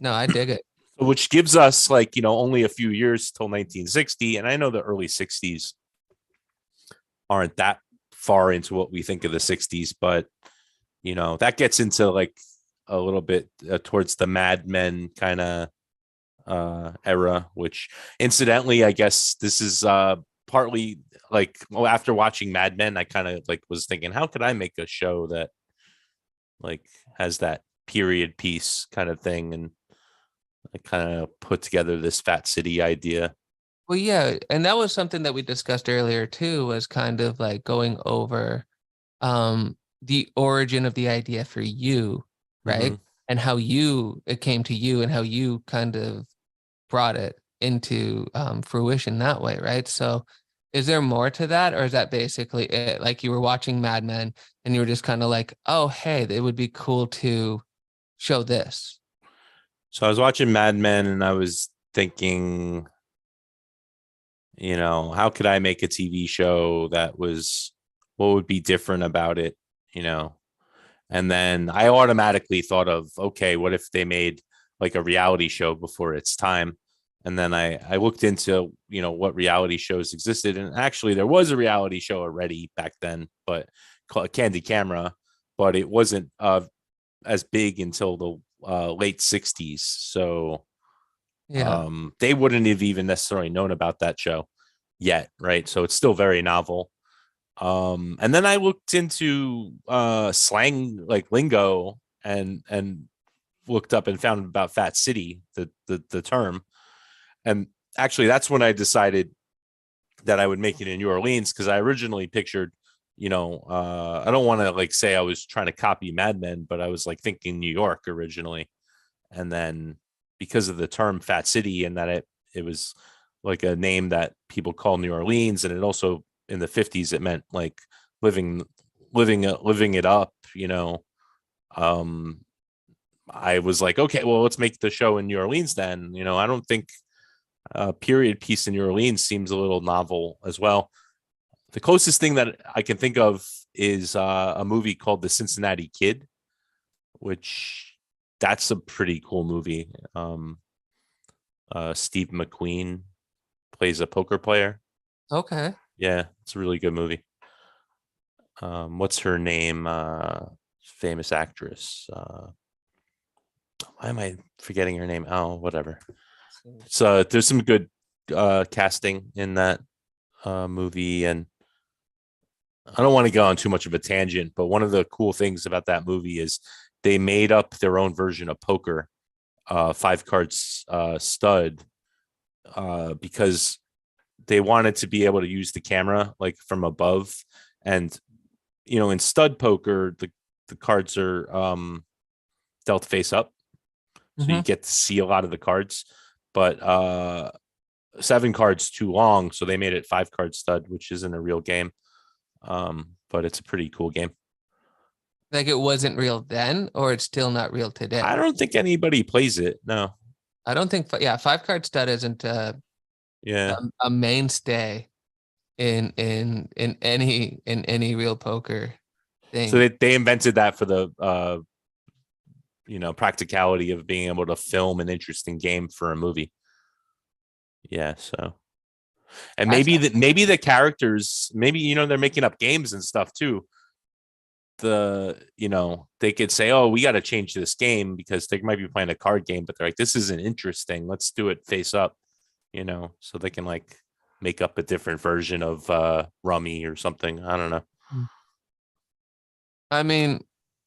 No, I dig it. Which gives us like, only a few years till 1960. And I know the early 60s aren't that far into what we think of the 60s, but that gets into like a little bit towards the Mad Men kind of era, which incidentally, I guess this is partly like, well, after watching Mad Men, I kind of like was thinking, how could I make a show that like has that period piece kind of thing? And I kind of put together this Fat City idea. Well, yeah, and that was something that we discussed earlier too, was kind of like going over the origin of the idea for you, Mm-hmm. right? And how it came to you and how you kind of brought it into fruition that way, right? So is there more to that, or is that basically it? Like you were watching Mad Men and you were just kind of like, oh, hey, it would be cool to show this. So I was watching Mad Men and I was thinking, how could I make a TV show that was, what would be different about it, you know? And then I automatically thought of, okay, what if they made like a reality show before its time? And then I looked into, what reality shows existed. And actually, there was a reality show already back then, but called Candy Camera, but it wasn't as big until the late 60s. So Yeah. they wouldn't have even necessarily known about that show yet. Right. So it's still very novel. And then I looked into slang like lingo and looked up and found about Fat City, the term. And actually that's when I decided that I would make it in New Orleans, because I originally pictured, I don't want to like say I was trying to copy Mad Men, but I was like thinking New York originally. And then because of the term Fat City, and that it was like a name that people call New Orleans, and it also in the 50s it meant like living living it up. um I was like, okay, well, let's make the show in New Orleans then. I don't think a period piece in New Orleans seems a little novel as well. The closest thing that I can think of is a movie called The Cincinnati Kid, which that's a pretty cool movie. Steve McQueen plays a poker player. Okay. Yeah, it's a really good movie. What's her name? Famous actress. Why am I forgetting her name? Oh, whatever. So there's some good casting in that movie, and I don't want to go on too much of a tangent, but one of the cool things about that movie is they made up their own version of poker, five cards stud, because they wanted to be able to use the camera like from above, and in stud poker, the cards are dealt face up, so you Mm-hmm. get to see a lot of the cards. But seven cards too long, so they made it five card stud, which isn't a real game. But it's a pretty cool game. Like it wasn't real then, or it's still not real I today. don't think anybody plays it. No. I don't think, yeah, five card stud isn't Yeah. a mainstay in any real poker So thing. they invented that for the practicality of being able to film an interesting game for a movie. Yeah. So, and That's maybe the characters, maybe they're making up games and stuff too. They could say, oh, we got to change this game because they might be playing a card game, but they're like, this isn't interesting, let's do it face up, so they can like make up a different version of rummy or something. I don't know. I mean,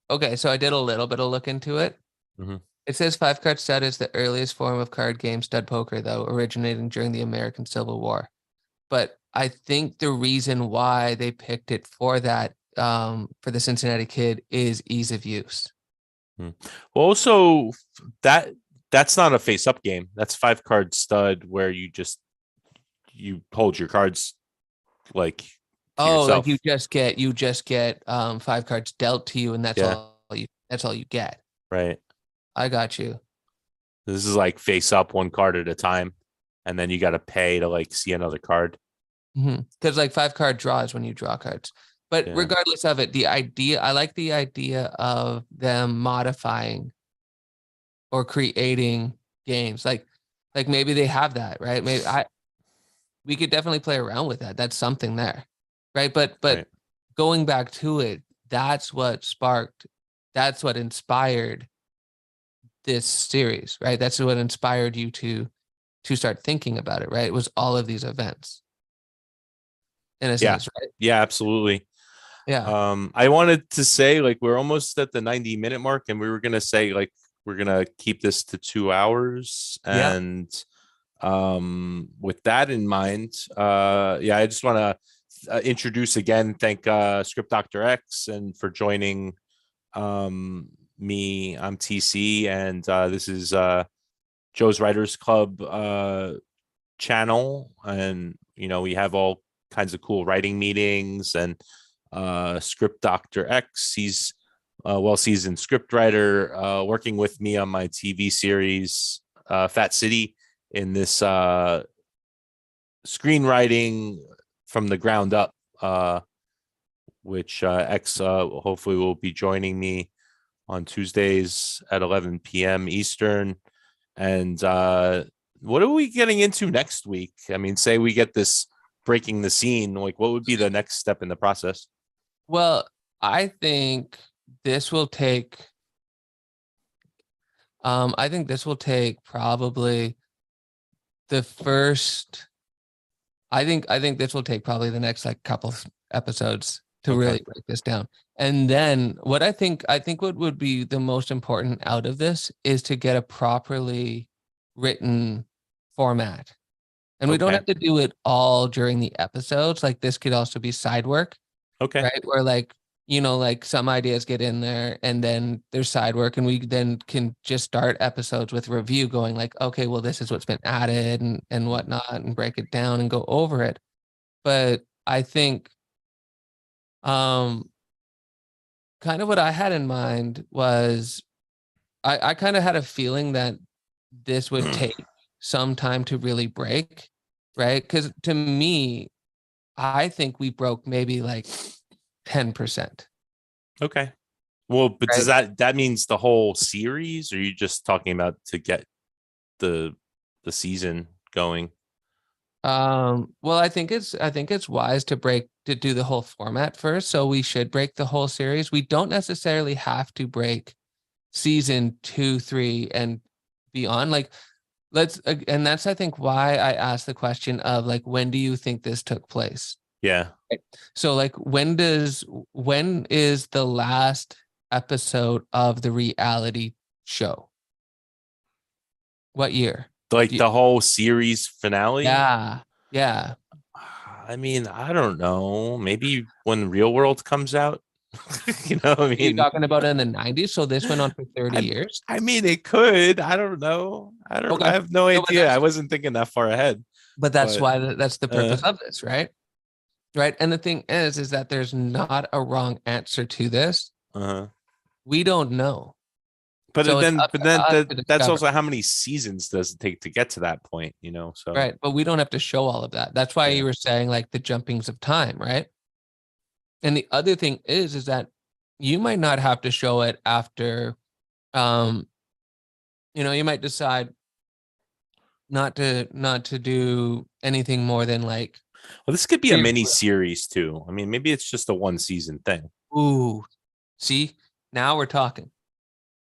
okay, so I did a little bit of look into it. Mm-hmm. It says five card stud is the earliest form of card game stud poker, though, originating during the American Civil War. But I think the reason why they picked it for that, for the Cincinnati Kid, is ease of use. Well, also that that's not a face up game. That's five card stud where you hold your cards like to Oh, like yourself. you just get five cards dealt to you, and Yeah, that's all you get. right. I got you. This is like face up one card at a time, and then you got to pay to like see another card. Because like five card draws when you draw cards. But Yeah. regardless of it, I like the idea of them modifying or creating games. Like maybe they have that, right? We could definitely play around with that. That's something there. Right. But Right. going back to it, that's what inspired this series, right? That's what inspired you to start thinking about it, right? It was all of these events in a Yeah. sense, right? Yeah, absolutely. Yeah. I wanted to say like we're almost at the 90-minute mark, and we were gonna say like we're gonna keep this to 2 hours. Yeah. And with that in mind, yeah, I just want to introduce again, thank Script Doctor X and for joining me. I'm TC, and this is Joe's Writers Club channel, and we have all kinds of cool writing meetings. And Script Doctor X, he's a well-seasoned script writer, working with me on my TV series Fat City, in this screenwriting from the ground up, which X hopefully will be joining me on Tuesdays at 11 p.m. Eastern. And what are we getting into next week? I mean, say we get this breaking the scene, like what would be the next step in the process? Well, I think this will take I think this will take probably the first I think this will take probably the next like couple of episodes to Okay. really break this down. And then I think what would be the most important out of this is to get a properly written format. And we don't Okay. have to do it all during the episodes. Like this could also be side work, Okay. right? Where like, like some ideas get in there and then there's side work and we then can just start episodes with review going like, okay, well, this is what's been added and whatnot and break it down and go over it. But I think um kind of what I had in mind was I kind of had a feeling that this would take some time to really break, right? Because to me, I think we broke maybe like 10%, Okay. Well, but does right? that means the whole series, or are you just talking about to get the season going? Well, I think it's wise to do the whole format first. So we should break the whole series. We don't necessarily have to break season 2, 3, and beyond. Like, and that's, I think, why I asked the question of like, when do you think this took place? Yeah. Right. So like, when is the last episode of the reality show? What year? Like Do you- the whole series finale. yeah, yeah. I mean, I don't know. Maybe when Real World comes out. You know, I Are you mean, talking about in the 90s? So this went on for 30 I years. I mean it could. I don't know. I Okay. have no No, but idea. I wasn't thinking that far ahead. that's But why that's the uh purpose of this, right? Right. And the thing is that there's not a wrong answer to this. uh We don't know. but So it's then up but to then us that to that's discover. also how many seasons does it take to get to that point, you know? So Right. But we don't have to show all of that. That's why yeah. you were saying like the jumpings of time, right? And the other thing is that you might not have to show it after, um, you might decide not to do anything more than like Well, this could be a 3 or mini 4. series too. I mean, maybe it's just a one season thing. Ooh, see, now we're talking.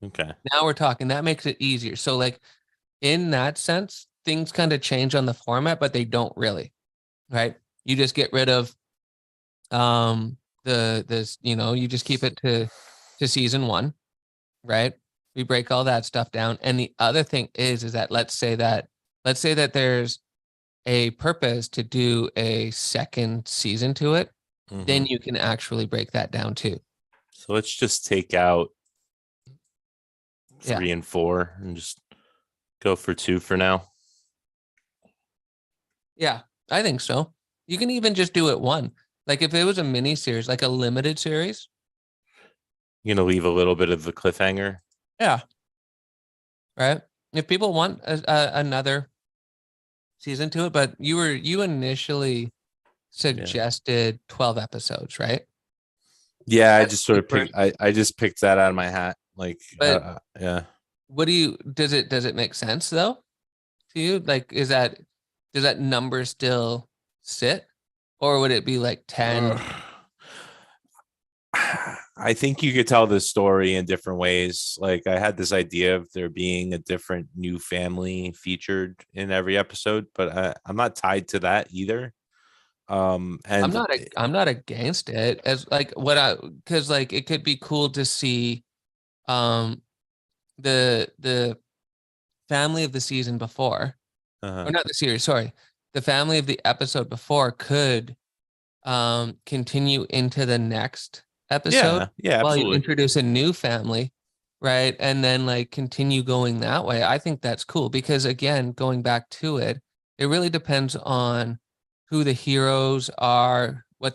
Okay. Now we're talking. That makes it easier. So like in that sense, things kind of change on the format, but they don't really, right? You just get rid of you just keep it to season 1, right? We break all that stuff down. And the other thing is that let's say that there's a purpose to do a second season to it, Hmm. then you can actually break that down too. So let's just take out Yeah. 3 and 4 and just go for 2 for now. Yeah, I think so. You can even just do it one. Like if it was a mini series, like a limited series. You're gonna leave a little bit of the cliffhanger. Yeah. Right. If people want another season to it, but you initially Yeah. suggested 12 episodes, right? Yeah, I That's just sort the of picked. first. I just picked that out of my hat. Like, But yeah. what does it make sense though to you? Like, does that number still sit, or would it be like 10? I think you could tell the story in different ways. Like, I had this idea of there being a different new family featured in every episode, but I'm not tied to that either. I'm And not I'm not against it as like because like it could be cool to see um the family of the season before, or uh, not the series, sorry, the family of the episode before could continue into the next episode yeah, yeah, while you absolutely. introduce a new family, right? And then like continue going that way. I think that's cool because again, going back to it, it really depends on who the heroes are, who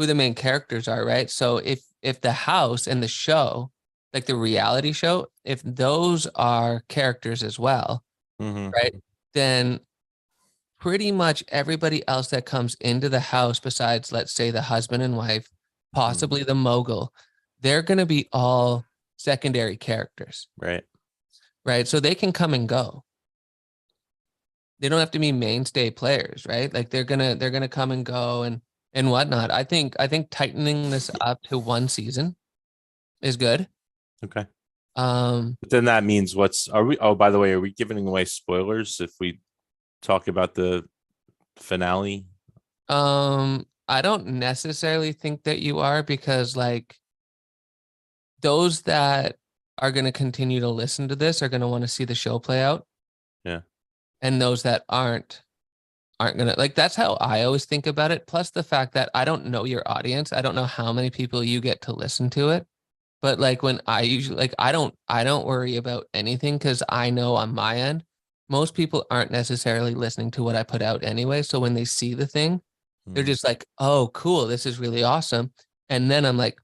the main characters are, right? So if the house and the show, like the reality show, if those are characters as well, Hmm. right? Then pretty much everybody else that comes into the house, besides, let's say, the husband and wife, Hmm. possibly the mogul, they're going to be all secondary characters, Right. right? So they can come and go. They don't have to be mainstay players, right? Like they're gonna come and go and whatnot. I think tightening this up to one season is good. Okay. Um, But then that means what's are we? Oh, by the way, are we giving away spoilers if we talk about the finale? I don't necessarily think that you are, because like those that are going to continue to listen to this are going to want to see the show play out, Yeah. and those that aren't going to, like, that's how I always think about it. Plus the fact that I don't know your audience. I don't know how many people you get to listen to it. But like when I usually, like, I don't worry about anything because I know on my end, most people aren't necessarily listening to what I put out anyway. So when they see the thing, they're Hmm. just like, oh, cool, this is really awesome. And then I'm like,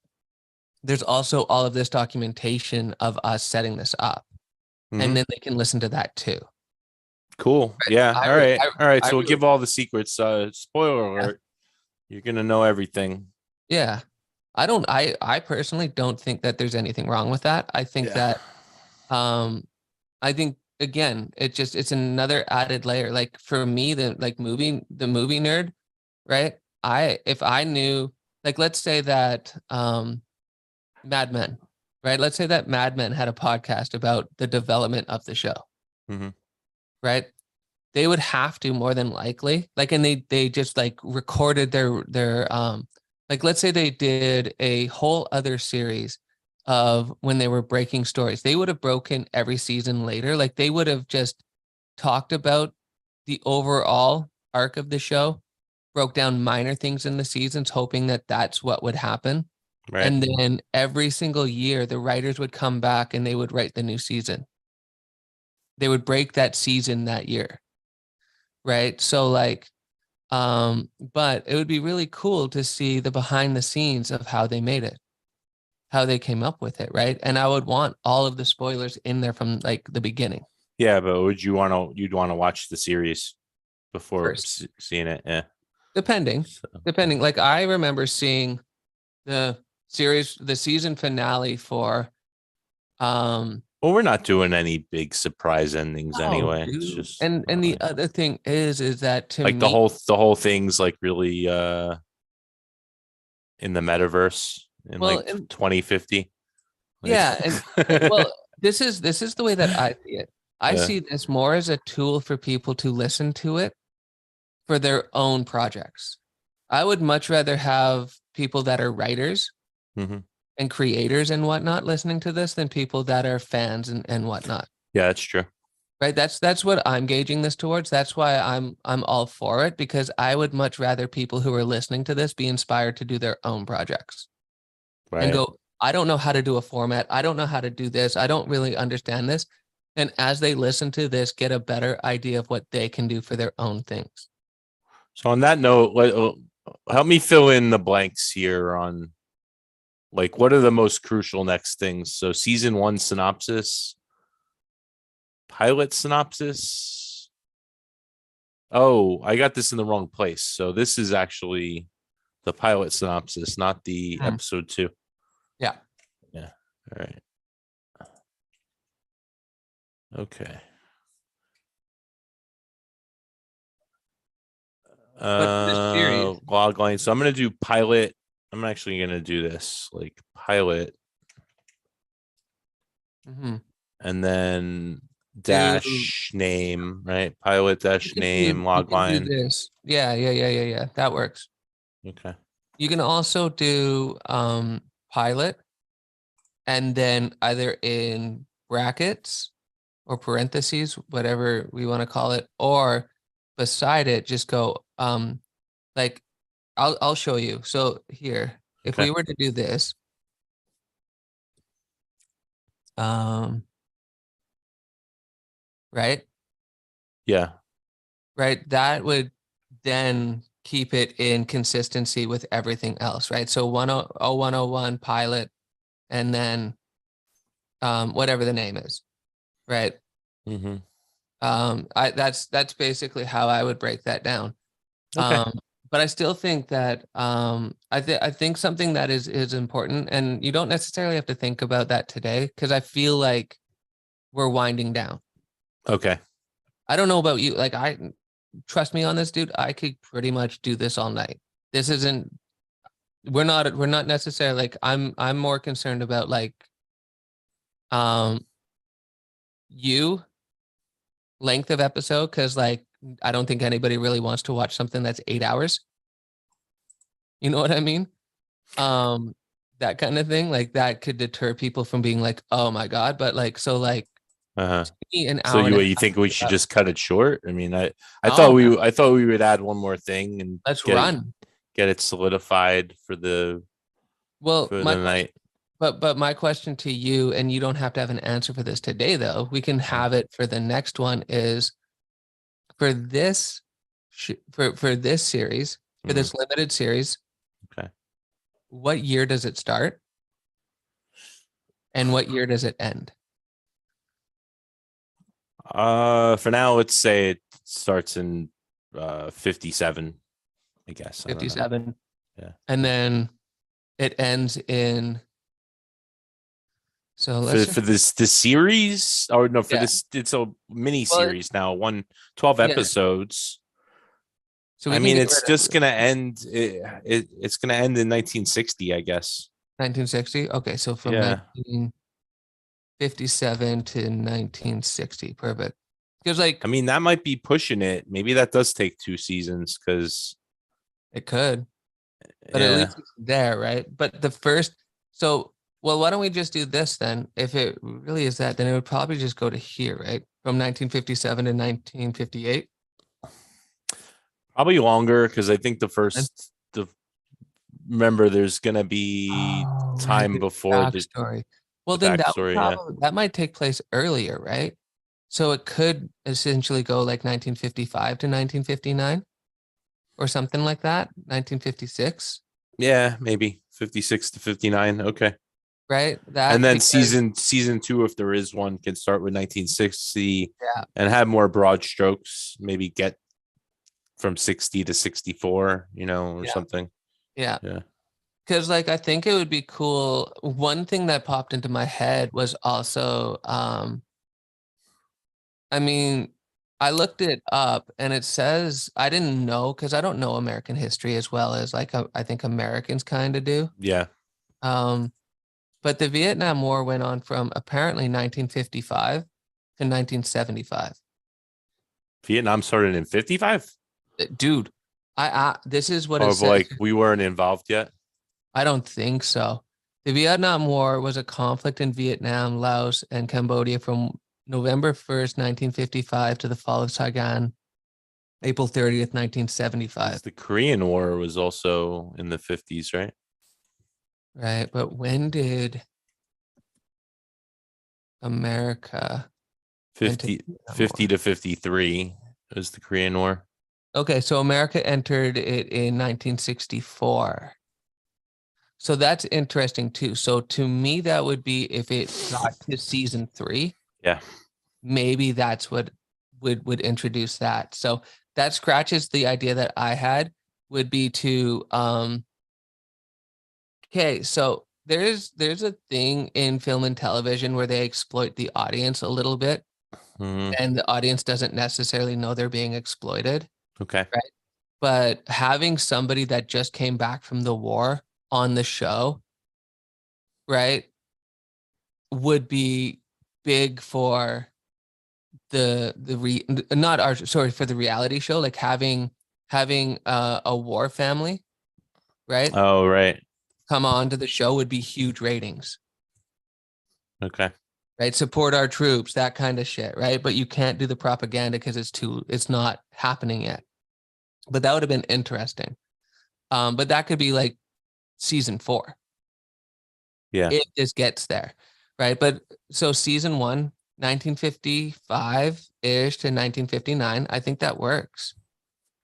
there's also all of this documentation of us setting this up. And Hmm. then they can listen to that too. Cool. But Yeah. I, All re- right. I, All right. I So we'll really, give all the secrets. Spoiler yeah, alert. You're gonna know everything. yeah. I personally don't think that there's anything wrong with that. I think Yeah. that, um, I think again, it's another added layer. Like for me, the movie nerd, right? If I knew, like, let's say that Mad Men, right? Let's say that Mad Men had a podcast about the development of the show, Mhm. right? They would have to, more than likely, like, and they just like recorded their like, let's say they did a whole other series of when they were breaking stories. They would have broken every season later. Like they would have just talked about the overall arc of the show, broke down minor things in the seasons, hoping that that's what would happen. Right. And then every single year, the writers would come back and they would write the new season. They would break that season that year. Right. So like, but it would be really cool to see the behind the scenes of how they made it, how they came up with it. Right. And I would want all of the spoilers in there from like the beginning Yeah, but you'd want to watch the series before first, seeing it? Yeah. depending, So, depending. Like I remember seeing the the season finale for, well, we're not doing any big surprise endings oh, anyway. It's dude. just And the other thing is that to like me, the whole thing's like really in the metaverse in well, like and 2050. Like yeah, and well, this is the way that I see it. I yeah. see this more as a tool for people to listen to it for their own projects. I would much rather have people that are writers Hmm. and creators and whatnot listening to this than people that are fans and whatnot. Yeah, that's true. Right. That's what I'm gauging this towards. That's why I'm all for it, because I would much rather people who are listening to this be inspired to do their own projects and Right. go, I don't know how to do a format. I don't know how to do this. I don't really understand this. And as they listen to this, get a better idea of what they can do for their own things. So on that note, help me fill in the blanks here on like what are the most crucial next things. So season 1 synopsis, pilot synopsis. Oh, I got this in the wrong place. So this is actually the pilot synopsis, not the episode 2. Yeah. Yeah. All right. Okay. But for the series, Log line. So I'm gonna do pilot. I'm actually gonna do this like pilot mhm, and then do dash name, right? Pilot dash name you log can do line. this. Yeah. That works. Okay. You can also do pilot and then either in brackets or parentheses, whatever we want to call it, or beside it, just go like I'll show you. So here, if Okay. we were to do this, um, right, Yeah. right, that would then keep it in consistency with everything else, right? So 101 pilot, and then whatever the name is, right? Mm-hmm. That's basically how I would break that down. Okay. Um, but I still think that I think something that is important, and you don't necessarily have to think about that today, because I feel like we're winding down. Okay. I don't know about you. Like, I trust me on this, dude. I could pretty much do this all night. This isn't. We're not necessarily like I'm more concerned about like um you length of episode, because like I don't think anybody really wants to watch something that's 8 hours. You know what I mean? Um, that kind of thing. Like that could deter people from being like, oh my God. But like, so like Uh-huh. an So hour and a you half. think we should just cut it short? I mean, Oh no, I thought we would add one more thing and let's run. get it solidified Well, for my the question, night. but my question to you, and you don't have to have an answer for this today, though. We can Uh, have it for the next one. Is for this for this series, for mhm. this limited series, Okay. what year does it start and what year does it end? For now, let's say it starts in 57, I guess. I don't know. 57. Yeah. And then it ends in So let's for just, this series, or no, for yeah. this, it's a mini Well, series now, 12 yeah. episodes. So we I can mean, get it's rid of just gonna end. It's gonna end in 1960, I guess. 1960. Okay, so from Yeah. 1957 to 1960. Perfect. Because like I mean, that might be pushing it. Maybe that does take 2 seasons because, it could, but at yeah, least it's there, right? But the first, so well, why don't we just do this then? If it really is that, then it would probably just go to here, right? From 1957 to 1958. probably longer because I think And remember, there's going to be oh, right, time the before backstory. Well, the then that would backstory. Yeah. probably that might take place earlier, right? So it could essentially go like 1955 to 1959 or something like that, 1956, Yeah. Maybe 56 to 59. Okay. right? And That then because season two, if there is one, can start with 1960 yeah, and have more broad strokes. Maybe get from 60 to 64, or yeah, something. yeah. Yeah. Because like I think it would be cool. One thing that popped into my head was also, I mean, I looked it up and it says I didn't know because I don't know American history as well as like I think Americans kind of do. Yeah. Um, but the Vietnam War went on from apparently 1955 to 1975. Vietnam started in 55. Dude, this is what it Or says. like we weren't involved yet. I don't think so. The Vietnam War was a conflict in Vietnam, Laos, and Cambodia from November 1st, 1955 to the fall of Saigon, April 30th, 1975. Because the Korean War was also in the 50s, right? Right. But when did America enter the 50, Vietnam 50 War? to 53 was the Korean War. Okay, so America entered it in 1964. So that's interesting too. So to me, that would be if it got to season 3, Yeah. maybe that's what would introduce that. So that scratches the idea that I had would be to okay, so there's a thing in film and television where they exploit the audience a little bit Mhm. and the audience doesn't necessarily know they're being exploited, Okay. right? But having somebody that just came back from the war on the show, right, would be big for the re not our sorry for the reality show, like having a war family, right, Oh, right. come on to the show would be huge ratings, Okay. right? Support our troops, that kind of shit, right? But you can't do the propaganda because it's not happening yet. But that would have been interesting. But that could be like season 4 Yeah. if this gets there, right? But so season 1, 1955-ish to 1959, I think that works,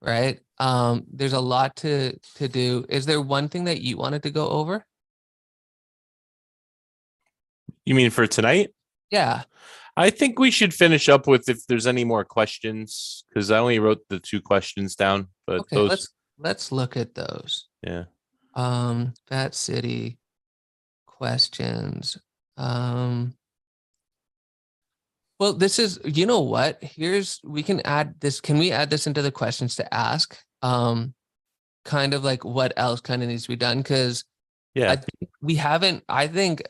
right? There's a lot to do. Is there one thing that you wanted to go over? You mean for tonight? Yeah. I think we should finish up with if there's any more questions because I only wrote the 2 questions down, but Okay, those, let's look at those. yeah. Fat City questions. Um, well, this is, you know what? We can add this. Can we add this into the questions to ask? Kind of like what else kind of needs to be done? Because I Yeah. think we haven't, I think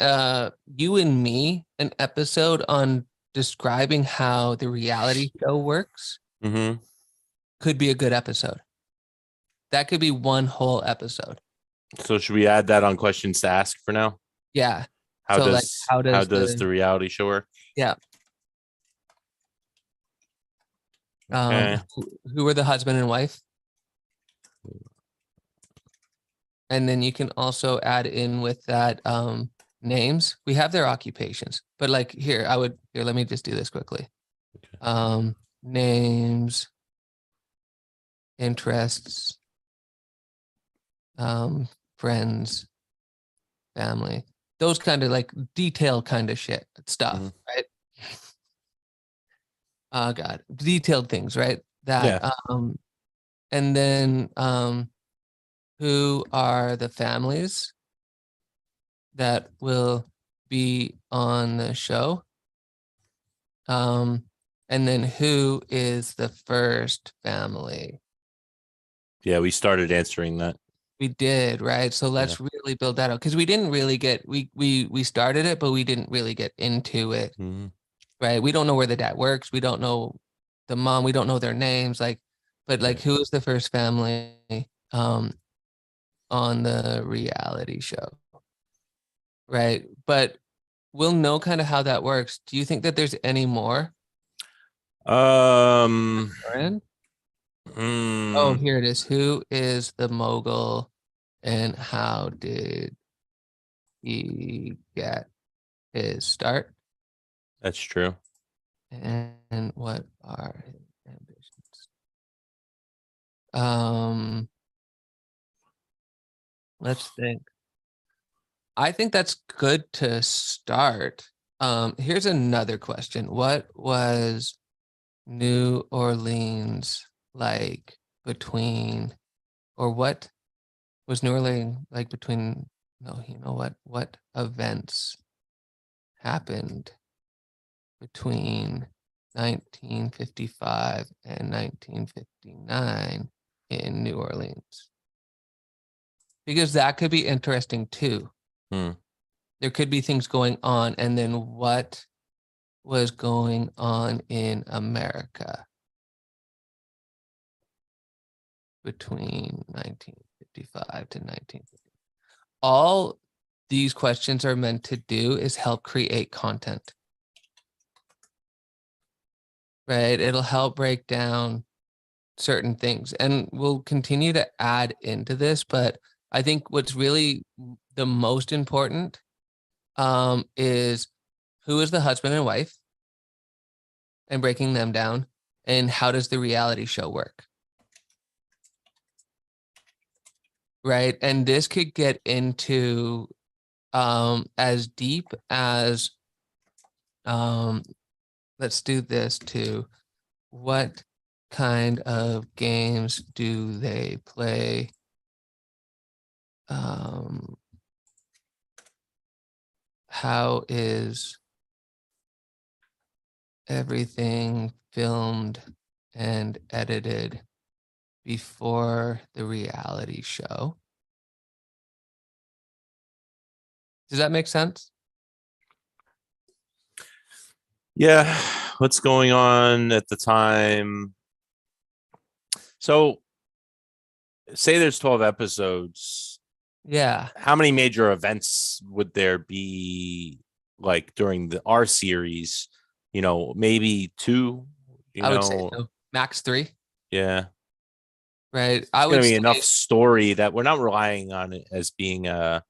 you and me, an episode on describing how the reality show works Hmm. could be a good episode. That could be one whole episode. So should we add that on questions to ask for now? Yeah. How So like does how how does does the reality show work? yeah. Okay. Who were the husband and wife? And then you can also add in with that names. We have their occupations, but like here, let me just do this quickly. Names, interests, friends, family, those kind of like detailed kind of shit stuff, Mhm. right? Oh God, detailed things, right? That Yeah. and then who are the families that will be on the show? And then who is the first family? Yeah, we started answering that. We did, right? So Yeah. let's really build that out because we didn't really get we started it, but we didn't really get into it, Mhm. right? We don't know where the dad works. We don't know the mom. We don't know their names. But Right. who is the first family um on the reality show, right? But we'll know kind of how that works. Do you think that there's any more? Aaron? Oh, Mm, here it is. Who is the mogul and how did he get his start? that's true. And what are his ambitions? Um, let's think. I think that's good to start. Here's another question. What was New Orleans like between, or what was New Orleans like between, no, you know what events happened between 1955 and 1959 in New Orleans? Because that could be interesting too. Hmm. There could be things going on, and then what was going on in America between 1955 to 1950. All these questions are meant to do is help create content, right? It'll help break down certain things, and we'll continue to add into this. But I think what's really the most important is who is the husband and wife and breaking them down, and how does the reality show work, right? And this could get into as deep as let's do this too. What kind of games do they play? How is everything filmed and edited before the reality show? Does that make sense? Yeah, what's going on at the time? So, say there's 12 episodes. Yeah. How many major events would there be like during our series? Maybe two, I would say so. Max 3, yeah. right? It's I going would to be say enough story that we're not relying on it as being a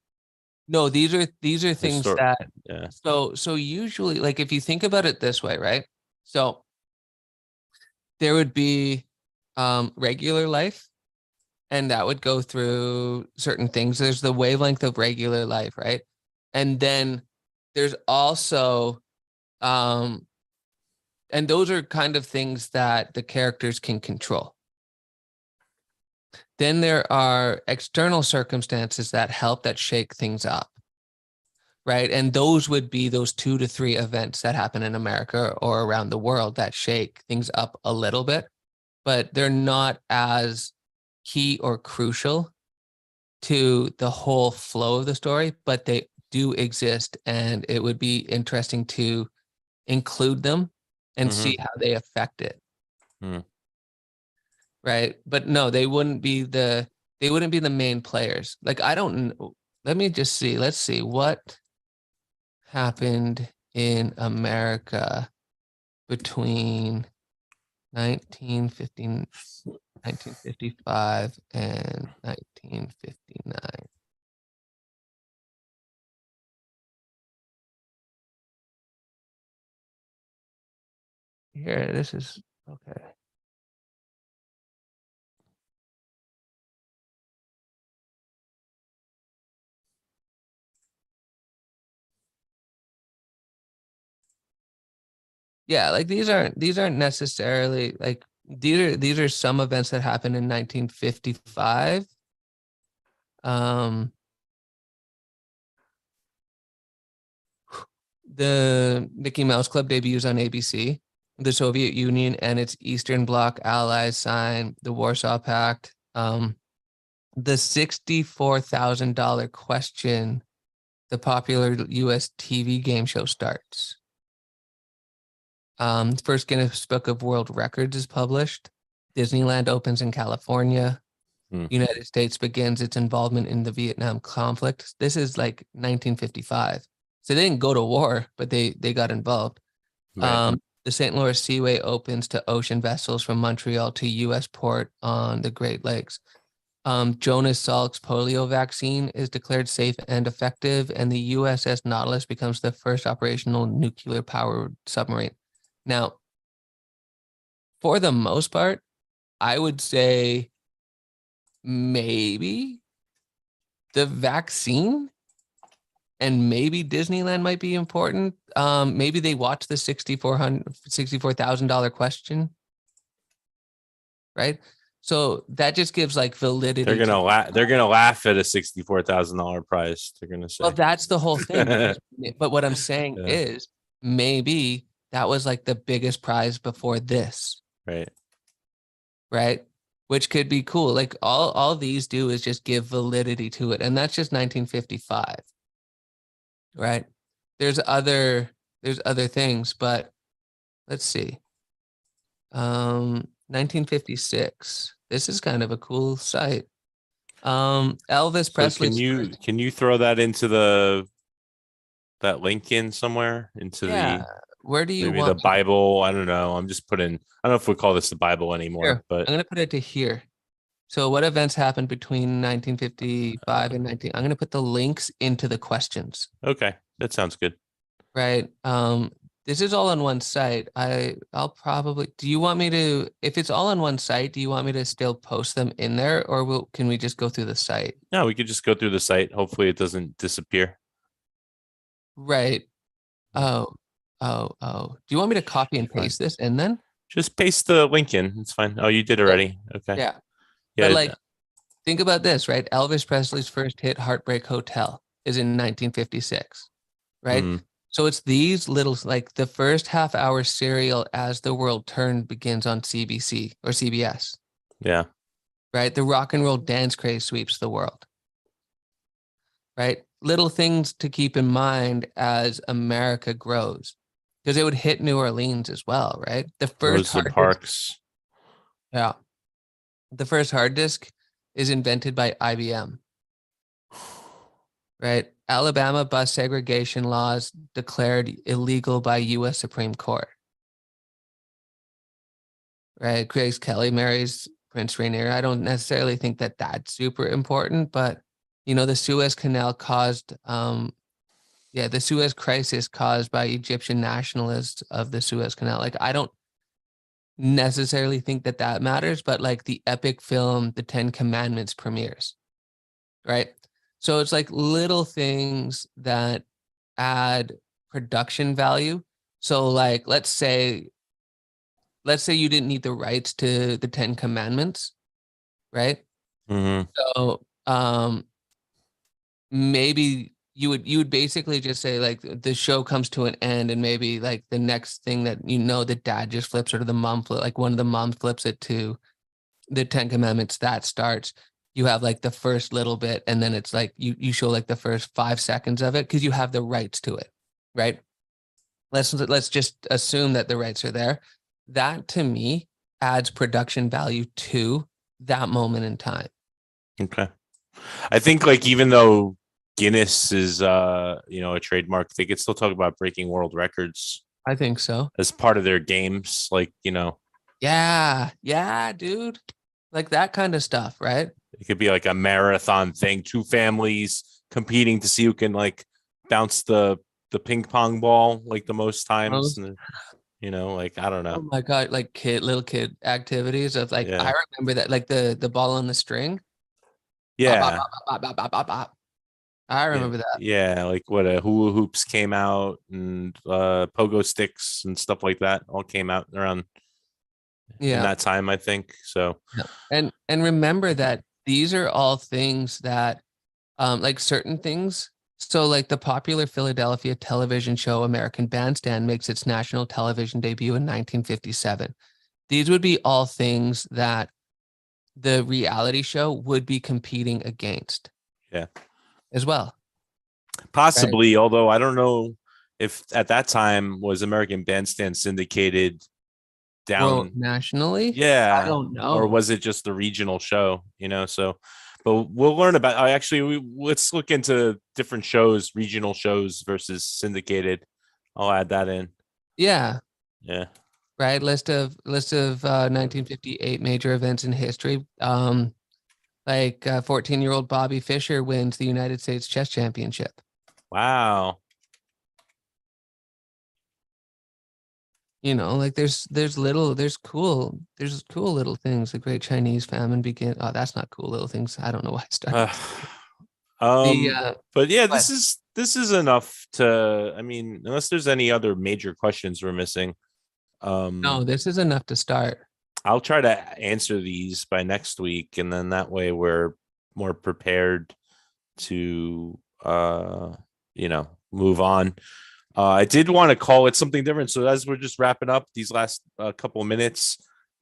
no, these are things historic. that Yeah. so usually, like, if you think about it this way, right? So there would be regular life, and that would go through certain things. There's the wavelength of regular life, right? And then there's also and those are kind of things that the characters can control. Then there are external circumstances that help, that shake things up, right? And those would be those 2 to 3 events that happen in America or around the world that shake things up a little bit, but they're not as key or crucial to the whole flow of the story, but they do exist, and it would be interesting to include them and Mm-hmm. see how they affect it. Mm. Right? But no, they wouldn't be the main players. Like, I don't know. Let me just see. Let's see what happened in America between 1915, 1955 and 1959. Here, this is okay. Yeah, like these aren't necessarily like these are some events that happened in 1955. Um The Mickey Mouse Club debuts on ABC. The Soviet Union and its Eastern Bloc allies sign the Warsaw Pact. The $64,000 question, the popular US TV game show, starts. First Guinness Book of World Records is published. Disneyland opens in California. United States begins its involvement in the Vietnam conflict. This is like 1955. So they didn't go to war, but they got involved. Right. The St. Lawrence Seaway opens to ocean vessels from Montreal to U.S. port on the Great Lakes. Jonas Salk's polio vaccine is declared safe and effective, and the USS Nautilus becomes the first operational nuclear-powered submarine. Now, for the most part, I would say maybe the vaccine and maybe Disneyland might be important. Maybe they watch the $64,000 question, right? So that just gives like validity. They're gonna laugh. They're gonna laugh at a $64,000 prize. They're gonna say. Well, that's the whole thing. But what I'm saying is maybe that was like the biggest prize before this. Right. Right. Which could be cool. Like all these do is just give validity to it. And that's just 1955. Right. There's other things, but let's see. 1956. This is kind of a cool site. Elvis Presley. Can you throw that into that link in somewhere into where do you maybe want the Bible? I don't know. I'm just putting. I don't know if we call this the Bible anymore, here, but I'm gonna put it to here. So what events happened between 1955 and 19? I'm gonna put the links into the questions. Okay, that sounds good. Right. This is all on one site. I'll probably, do you want me to, if it's all on one site, do you want me to still post them in there, or can we just go through the site? No, we could just go through the site. Hopefully it doesn't disappear. Right. Oh. Do you want me to copy and paste this in then? Just paste the link in. It's fine. Oh, you did already. Okay. Yeah. Yeah. But like, think about this, right? Elvis Presley's first hit, Heartbreak Hotel, is in 1956, right? So it's these little, like the first half-hour serial As the World Turned begins on CBC or CBS. Yeah. Right? The rock and roll dance craze sweeps the world. Right? Little things to keep in mind as America grows, because it would hit New Orleans as well, right? The first Rosa Parks. Yeah. The first hard disk is invented by IBM. Right? Alabama bus segregation laws declared illegal by U.S. Supreme Court. Right? Grace Kelly marries Prince Rainier. I don't necessarily think that that's super important, but you know, the Suez Canal caused, the Suez Crisis caused by Egyptian nationalists of the Suez Canal. Like, I don't necessarily think that that matters, but like the epic film, The 10 Commandments premieres, right? So it's like little things that add production value. So like, let's say you didn't need the rights to the 10 Commandments, right? So maybe you would basically just say like the show comes to an end, and maybe like the next thing that the dad just flips, or the mom flip, like one of the moms flips it to the 10 Commandments that starts. You have like the first little bit, and then it's like you show like the first 5 seconds of it because you have the rights to it, right? Let's just assume that the rights are there. That to me adds production value to that moment in time. Okay. I think like even though Guinness is a trademark, they could still talk about breaking world records. I think so. As part of their games, like, Yeah, dude. Like that kind of stuff, right? It could be like a marathon thing, 2 families competing to see who can like bounce the ping pong ball like the most times. And, like, I don't know. Oh my God, like little kid activities of like, I remember that, like the ball on the string. Yeah. Bop, bop, bop, bop, bop. I remember that. Yeah, like what hula hoops came out, and pogo sticks and stuff like that all came out around in that time, I think. So and remember that these are all things that like certain things So, like the popular Philadelphia television show American Bandstand makes its national television debut in 1957. These would be all things that the reality show would be competing against Yeah, as well, right? possibly. Although I don't know if at that time was American Bandstand syndicated World down. nationally, I Yeah, don't or know. was it just the regional show? So, but we'll learn about. I actually, let's look into different shows, regional shows versus syndicated. I'll add that in. Yeah, Yeah. right. List of 1958 major events in history. Like 14-year-old Bobby Fischer wins the United States Chess Championship. Wow. Like there's cool little things. The Great Chinese Famine begin. Oh, that's not cool little things. I don't know why I started. Uh, The but yeah, but this is enough to. I mean, unless there's any other major questions we're missing, no, um, this is enough to start. I'll try to answer these by next week, and then that way we're more prepared to move on. I did want to call it something different. So as we're just wrapping up these last couple of minutes,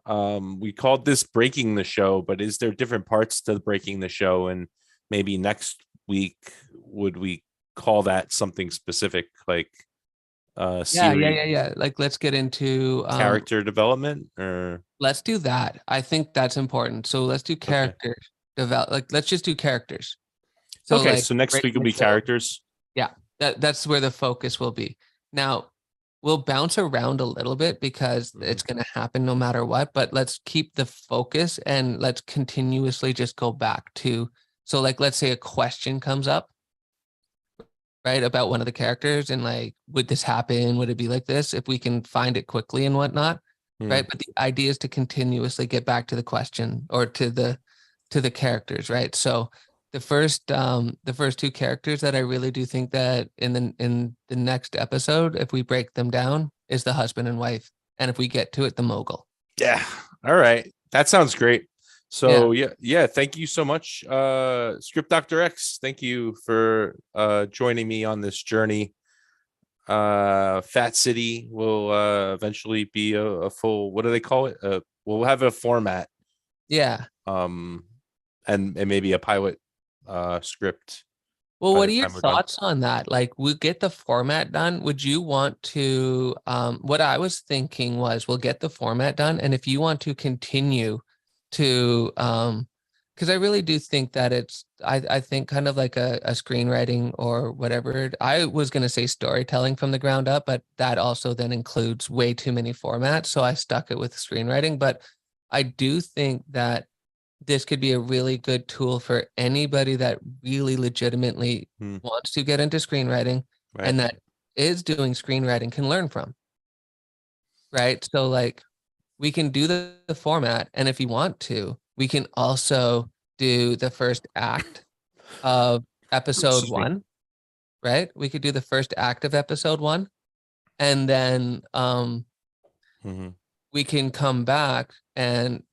we called this breaking the show, but is there different parts to breaking the show? And maybe next week, would we call that something specific, like series Yeah. Like let's get into character development or let's do that. I think that's important. So let's do okay. characters develop. Like let's just do characters. So Okay, like so next week breaking will the be show. characters. Yeah, that's where the focus will be. Now, we'll bounce around a little bit because Mhm. it's going to happen no matter what, but let's keep the focus and let's continuously just go back to, so like let's say a question comes up, right, about one of the characters and like, would this happen? Would it be like this? If we can find it quickly and whatnot, Hmm. right? But the idea is to continuously get back to the question or to the characters, right? So the first two characters that I really do think that in the next episode, if we break them down, is the husband and wife. And if we get to it, the mogul. Yeah. All right. That sounds great. Yeah. So yeah, thank you so much. Script Dr. X, thank you for joining me on this journey. Fat City will eventually be a full, what do they call it? We'll have a format, Yeah. um, and maybe a pilot script Well, by what the are your time we're done. thoughts on that? Like, we'll get the format done. Would you want to, what I was thinking was we'll get the format done. And if you want to continue to, because I really do think that I think kind of like a screenwriting or whatever. I was going to say storytelling from the ground up, but that also then includes way too many formats. So I stuck it with screenwriting. But I do think that this could be a really good tool for anybody that really legitimately Hmm. wants to get into screenwriting Right. and that is doing screenwriting can learn from, right? So like we can do the format, and if you want to, we can also do the first act of episode Excuse me. one, right? We could do the first act of episode one, and then Mhm. we can come back and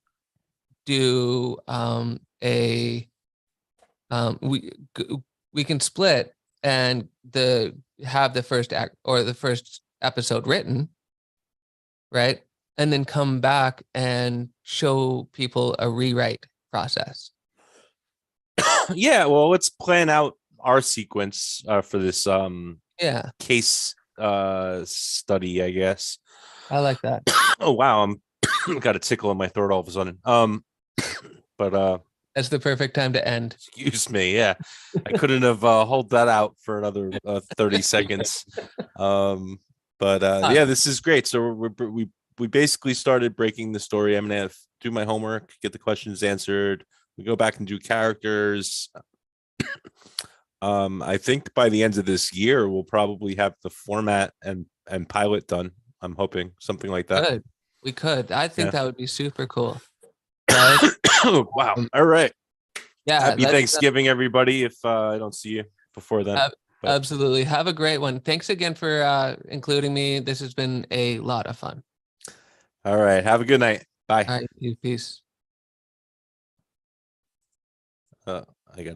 do a we we can split and have the first act or the first episode written, right? And then come back and show people a rewrite process. Yeah, well, let's plan out our sequence for this Yeah, case study, I guess. I like that. Oh wow, I'm got a tickle in my throat all of a sudden. But That's the perfect time to end. excuse me. Yeah, I couldn't have hold that out for another 30 seconds. Um, but Uh, yeah, this is great. So we basically started breaking the story. I'm gonna do my homework, get the questions answered. We go back and do characters. I think by the end of this year, we'll probably have the format and pilot done. I'm hoping something like that. Good. We could. I think Yeah. that would be super cool. Right? Wow. All right. Yeah, Happy let's Thanksgiving, everybody. If I don't see you before then, ab- but absolutely have a great one. Thanks again for including me. This has been a lot of fun. all right. Have a good night. Bye. All right, peace. Uh, I got